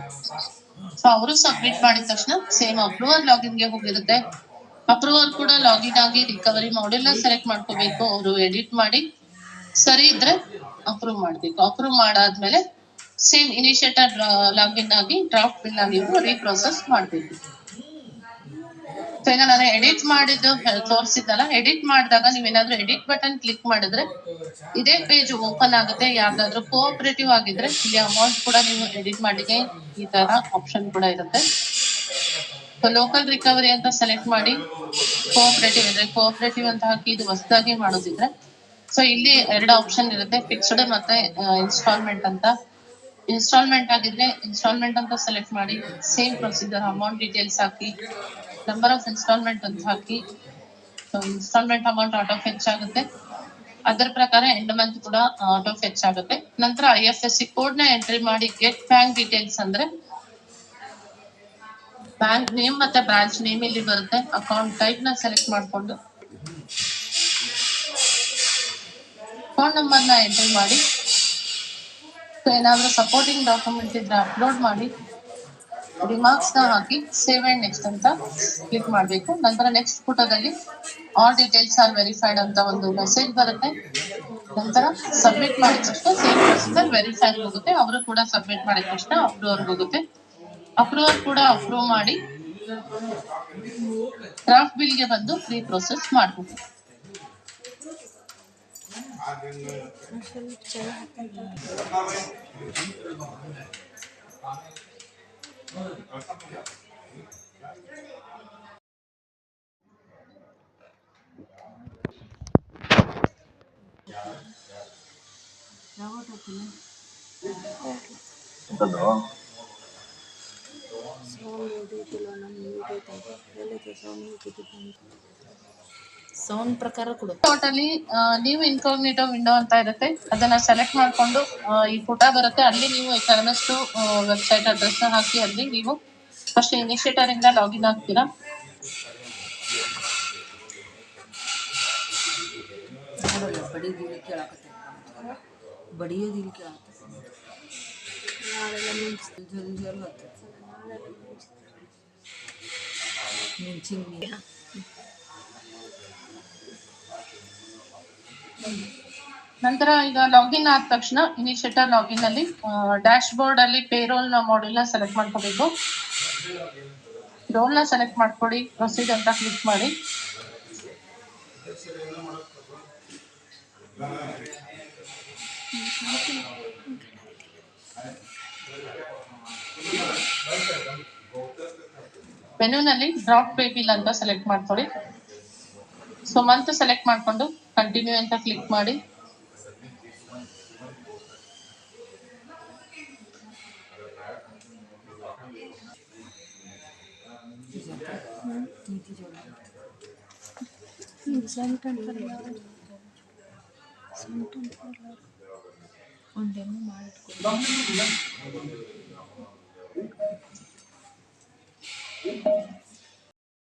ಸೊ ಅವರು ಸಬ್ಮಿಟ್ ಮಾಡಿದ ತಕ್ಷಣ ಸೇಮ್ ಅಪ್ರೂವರ್ ಲಾಗಿನ್ ಗೆ ಹೋಗಿರುತ್ತೆ. ಅಪ್ರೂವರ್ ಕೂಡ ಲಾಗಿನ್ ಆಗಿ ರಿಕವರಿ ಮಾಡೆಲ್ ನ ಸೆಲೆಕ್ಟ್ ಮಾಡ್ಕೋಬೇಕು. ಅವರು ಎಡಿಟ್ ಮಾಡಿ ಸರಿ ಇದ್ರೆ ಅಪ್ರೂವ್ ಮಾಡ್ಬೇಕು. ಅಪ್ರೂವ್ ಮಾಡಾದ್ಮೇಲೆ ಸೇಮ್ ಇನಿಷಿಯೇಟರ್ ಲಾಗಿನ್ ಆಗಿ ಡ್ರಾಫ್ಟ್ ಬಿಲ್ ಆಗಿ ರೀಪ್ರೋಸೆಸ್ ಮಾಡ್ಬೇಕು. ಸೊ ಈಗ ನಾನು ಎಡಿಟ್ ಮಾಡಿದ್ದು ತೋರಿಸಿದ್ದಲ್ಲ, ಎಡಿಟ್ ಮಾಡಿದಾಗ ನೀವೇನಾದ್ರೂ ಎಡಿಟ್ ಬಟನ್ ಕ್ಲಿಕ್ ಮಾಡಿದ್ರೆ ಇದೇ ಪೇಜ್ ಓಪನ್ ಆಗುತ್ತೆ. ಯಾವ್ದಾದ್ರು ಕೋಆಪರೇಟಿವ್ ಆಗಿದ್ರೆ ಇಲ್ಲಿ ಅಮೌಂಟ್ ಕೂಡ ನೀವು ಎಡಿಟ್ ಮಾಡಿಗೆ ಈ ತರ ಆಪ್ಷನ್ ಕೂಡ ಇರುತ್ತೆ. ಸೊ ಲೋಕಲ್ ರಿಕವರಿ ಅಂತ ಸೆಲೆಕ್ಟ್ ಮಾಡಿ, ಕೋಆಪರೇಟಿವ್ ಇದ್ರೆ ಕೋಆಪರೇಟಿವ್ ಅಂತ ಹಾಕಿ ಇದು ಹೊಸದಾಗಿ ಮಾಡೋದಿದ್ರೆ ಸೊ ಇಲ್ಲಿ 2 ಆಪ್ಷನ್ ಇರುತ್ತೆ: ಫಿಕ್ಸ್ಡ್ ಮತ್ತೆ ಇನ್ಸ್ಟಾಲ್ಮೆಂಟ್ ಅಂತ. ಇನ್ಸ್ಟಾಲ್ಮೆಂಟ್ ಆಗಿದ್ರೆ ಇನ್ಸ್ಟಾಲ್ಮೆಂಟ್ ಅಂತ ಸೆಲೆಕ್ಟ್ ಮಾಡಿ, ಸೇಮ್ ಪ್ರೊಸೀಜರ್ ಅಮೌಂಟ್ ಡೀಟೇಲ್ಸ್ ಹಾಕಿ, ನಂಬರ್ ಆಫ್ ಇನ್ಸ್ಟಾಲ್ಮೆಂಟ್ ಅಂತ ಹಾಕಿ. So instalment amount auto fetch ಆಗುತ್ತೆ. ಅದರ ಪ್ರಕಾರ ಎಂಡ್ ಮಂತ್ ಕೂಡ ಆಟೋ ಫೆಚ್ ಆಗುತ್ತೆ. ನಂತರ IFSC ಕೋಡ್ ನ ಎಂಟ್ರಿ ಮಾಡಿ ಗೆಟ್ ಬ್ಯಾಂಕ್ ಡೀಟೇಲ್ಸ್ ಅಂದ್ರೆ ಬ್ಯಾಂಕ್ ನೇಮ್ ಮತ್ತೆ ಬ್ರಾಂಚ್ ನೇಮ್ ಇಲ್ಲಿ ಬರುತ್ತೆ. ಅಕೌಂಟ್ ಟೈಪ್ ನ ಸೆಲೆಕ್ಟ್ ಮಾಡ್ಕೊಂಡು ಫೋನ್ ನಂಬರ್ ನ ಎಂಟ್ರಿ ಮಾಡಿ. ಏನಾದ್ರೂ ಸಪೋರ್ಟಿಂಗ್ ಡಾಕ್ಯುಮೆಂಟ್ ಇದ್ರೆ ಅಪ್ಲೋಡ್ ಮಾಡಿ. ರಿಮಾರ್ಕ್ಸ್ ನ ಹಾಕಿ ಸೇವ್ ಅಂಡ್ ನೆಕ್ಸ್ಟ್ ಅಂತ ಕ್ಲಿಕ್ ಮಾಡಬೇಕು. ನಂತರ ನೆಕ್ಸ್ಟ್ ಪುಟದಲ್ಲಿ ಆಲ್ ಡೀಟೇಲ್ಸ್ ಆರ್ ವೆರಿಫೈಡ್ ಅಂತ ಒಂದು ಮೆಸೇಜ್ ಬರುತ್ತೆ. ನಂತರ ಸಬ್ಮಿಟ್ ಮಾಡಿದ ತಕ್ಷಣ ಸೇಮ್ ಪ್ರೊಸೀಜರ್ ವೆರಿಫೈ ಹೋಗುತ್ತೆ. ಅವರು ಕೂಡ ಸಬ್ಮಿಟ್ ಮಾಡಿದ ತಕ್ಷಣ ಅಪ್ರೂವರ್ ಹೋಗುತ್ತೆ. ಅಪ್ರೂವರ್ ಕೂಡ ಅಪ್ರೂವ್ ಮಾಡಿ ಡ್ರಾಫ್ಟ್ ಬಿಲ್ ಗೆ ಬಂದು ರೀಪ್ರೋಸೆಸ್ ಮಾಡಬಹುದು. ಸೌಂಡ್ ಪ್ರಕಾರ ಕೊಡು. ಟೋಟಲಿ ನೀವು ಇನ್ಕಾಗ್ನಿಟೋ ವಿಂಡೋ ಅಂತ ಇರುತ್ತೆ, ಅದನ್ನ ಸೆಲೆಕ್ಟ್ ಮಾಡ್ಕೊಂಡು ಈ ಪುಟ ಬರುತ್ತೆ. ಅಲ್ಲಿ ನೀವು ಕರೆನಷ್ಟು ವೆಬ್ಸೈಟ್ ಅಡ್ರೆಸ್ ಹಾಕಿ ಅಲ್ಲಿ ನೀವು ಫಸ್ಟ್ ಇನಿಷಿಯೇಟರ್ ಇಂದ ಲಾಗಿನ್ ಆಗ್ತೀರಾ. ಬಡಿಯೋದಿಲ್ಲ ಕೇಳಾಕತ್ತೆ, ಬಡಿಯೋದಿಲ್ಲ ಕೇಳಾಕತ್ತೆ. ಮಿಂಚಿಂಗ್ ನಂತರ ಈಗ ಲಾಗಿನ್ ಆದ ತಕ್ಷಣ ಇನಿಷಿಯೇಟರ್ ಲಾಗಿನ್ ಅಲ್ಲಿ ಡ್ಯಾಶ್ ಬೋರ್ಡ್ ಅಲ್ಲಿ ಪೇರೋಲ್ ನ ಮಾಡ್ಯೂಲ್ ನ ಸೆಲೆಕ್ಟ್ ಮಾಡ್ಕೋಬೇಕು. ರೋಲ್ ನ ಸೆಲೆಕ್ಟ್ ಮಾಡ್ಕೊಳ್ಳಿ, ಪ್ರೊಸೀಡ್ ಅಂತ ಕ್ಲಿಕ್ ಮಾಡಿ. ಮೆನುನಲ್ಲಿ ಡ್ರಾಫ್ಟ್ ಪೇ ಬಿಲ್ ಅಂತ ಸೆಲೆಕ್ಟ್ ಮಾಡ್ಕೊಳ್ಳಿ. ಸೊ ಮಂತ್ ಸೆಲೆಕ್ಟ್ ಮಾಡ್ಕೊಂಡು ಕಂಟಿನ್ಯೂ ಅಂತ ಕ್ಲಿಕ್ ಮಾಡಿ. ಒಂದು ಡೆಮೋ ಮಾಡಿಟ್ಕೊಂಡು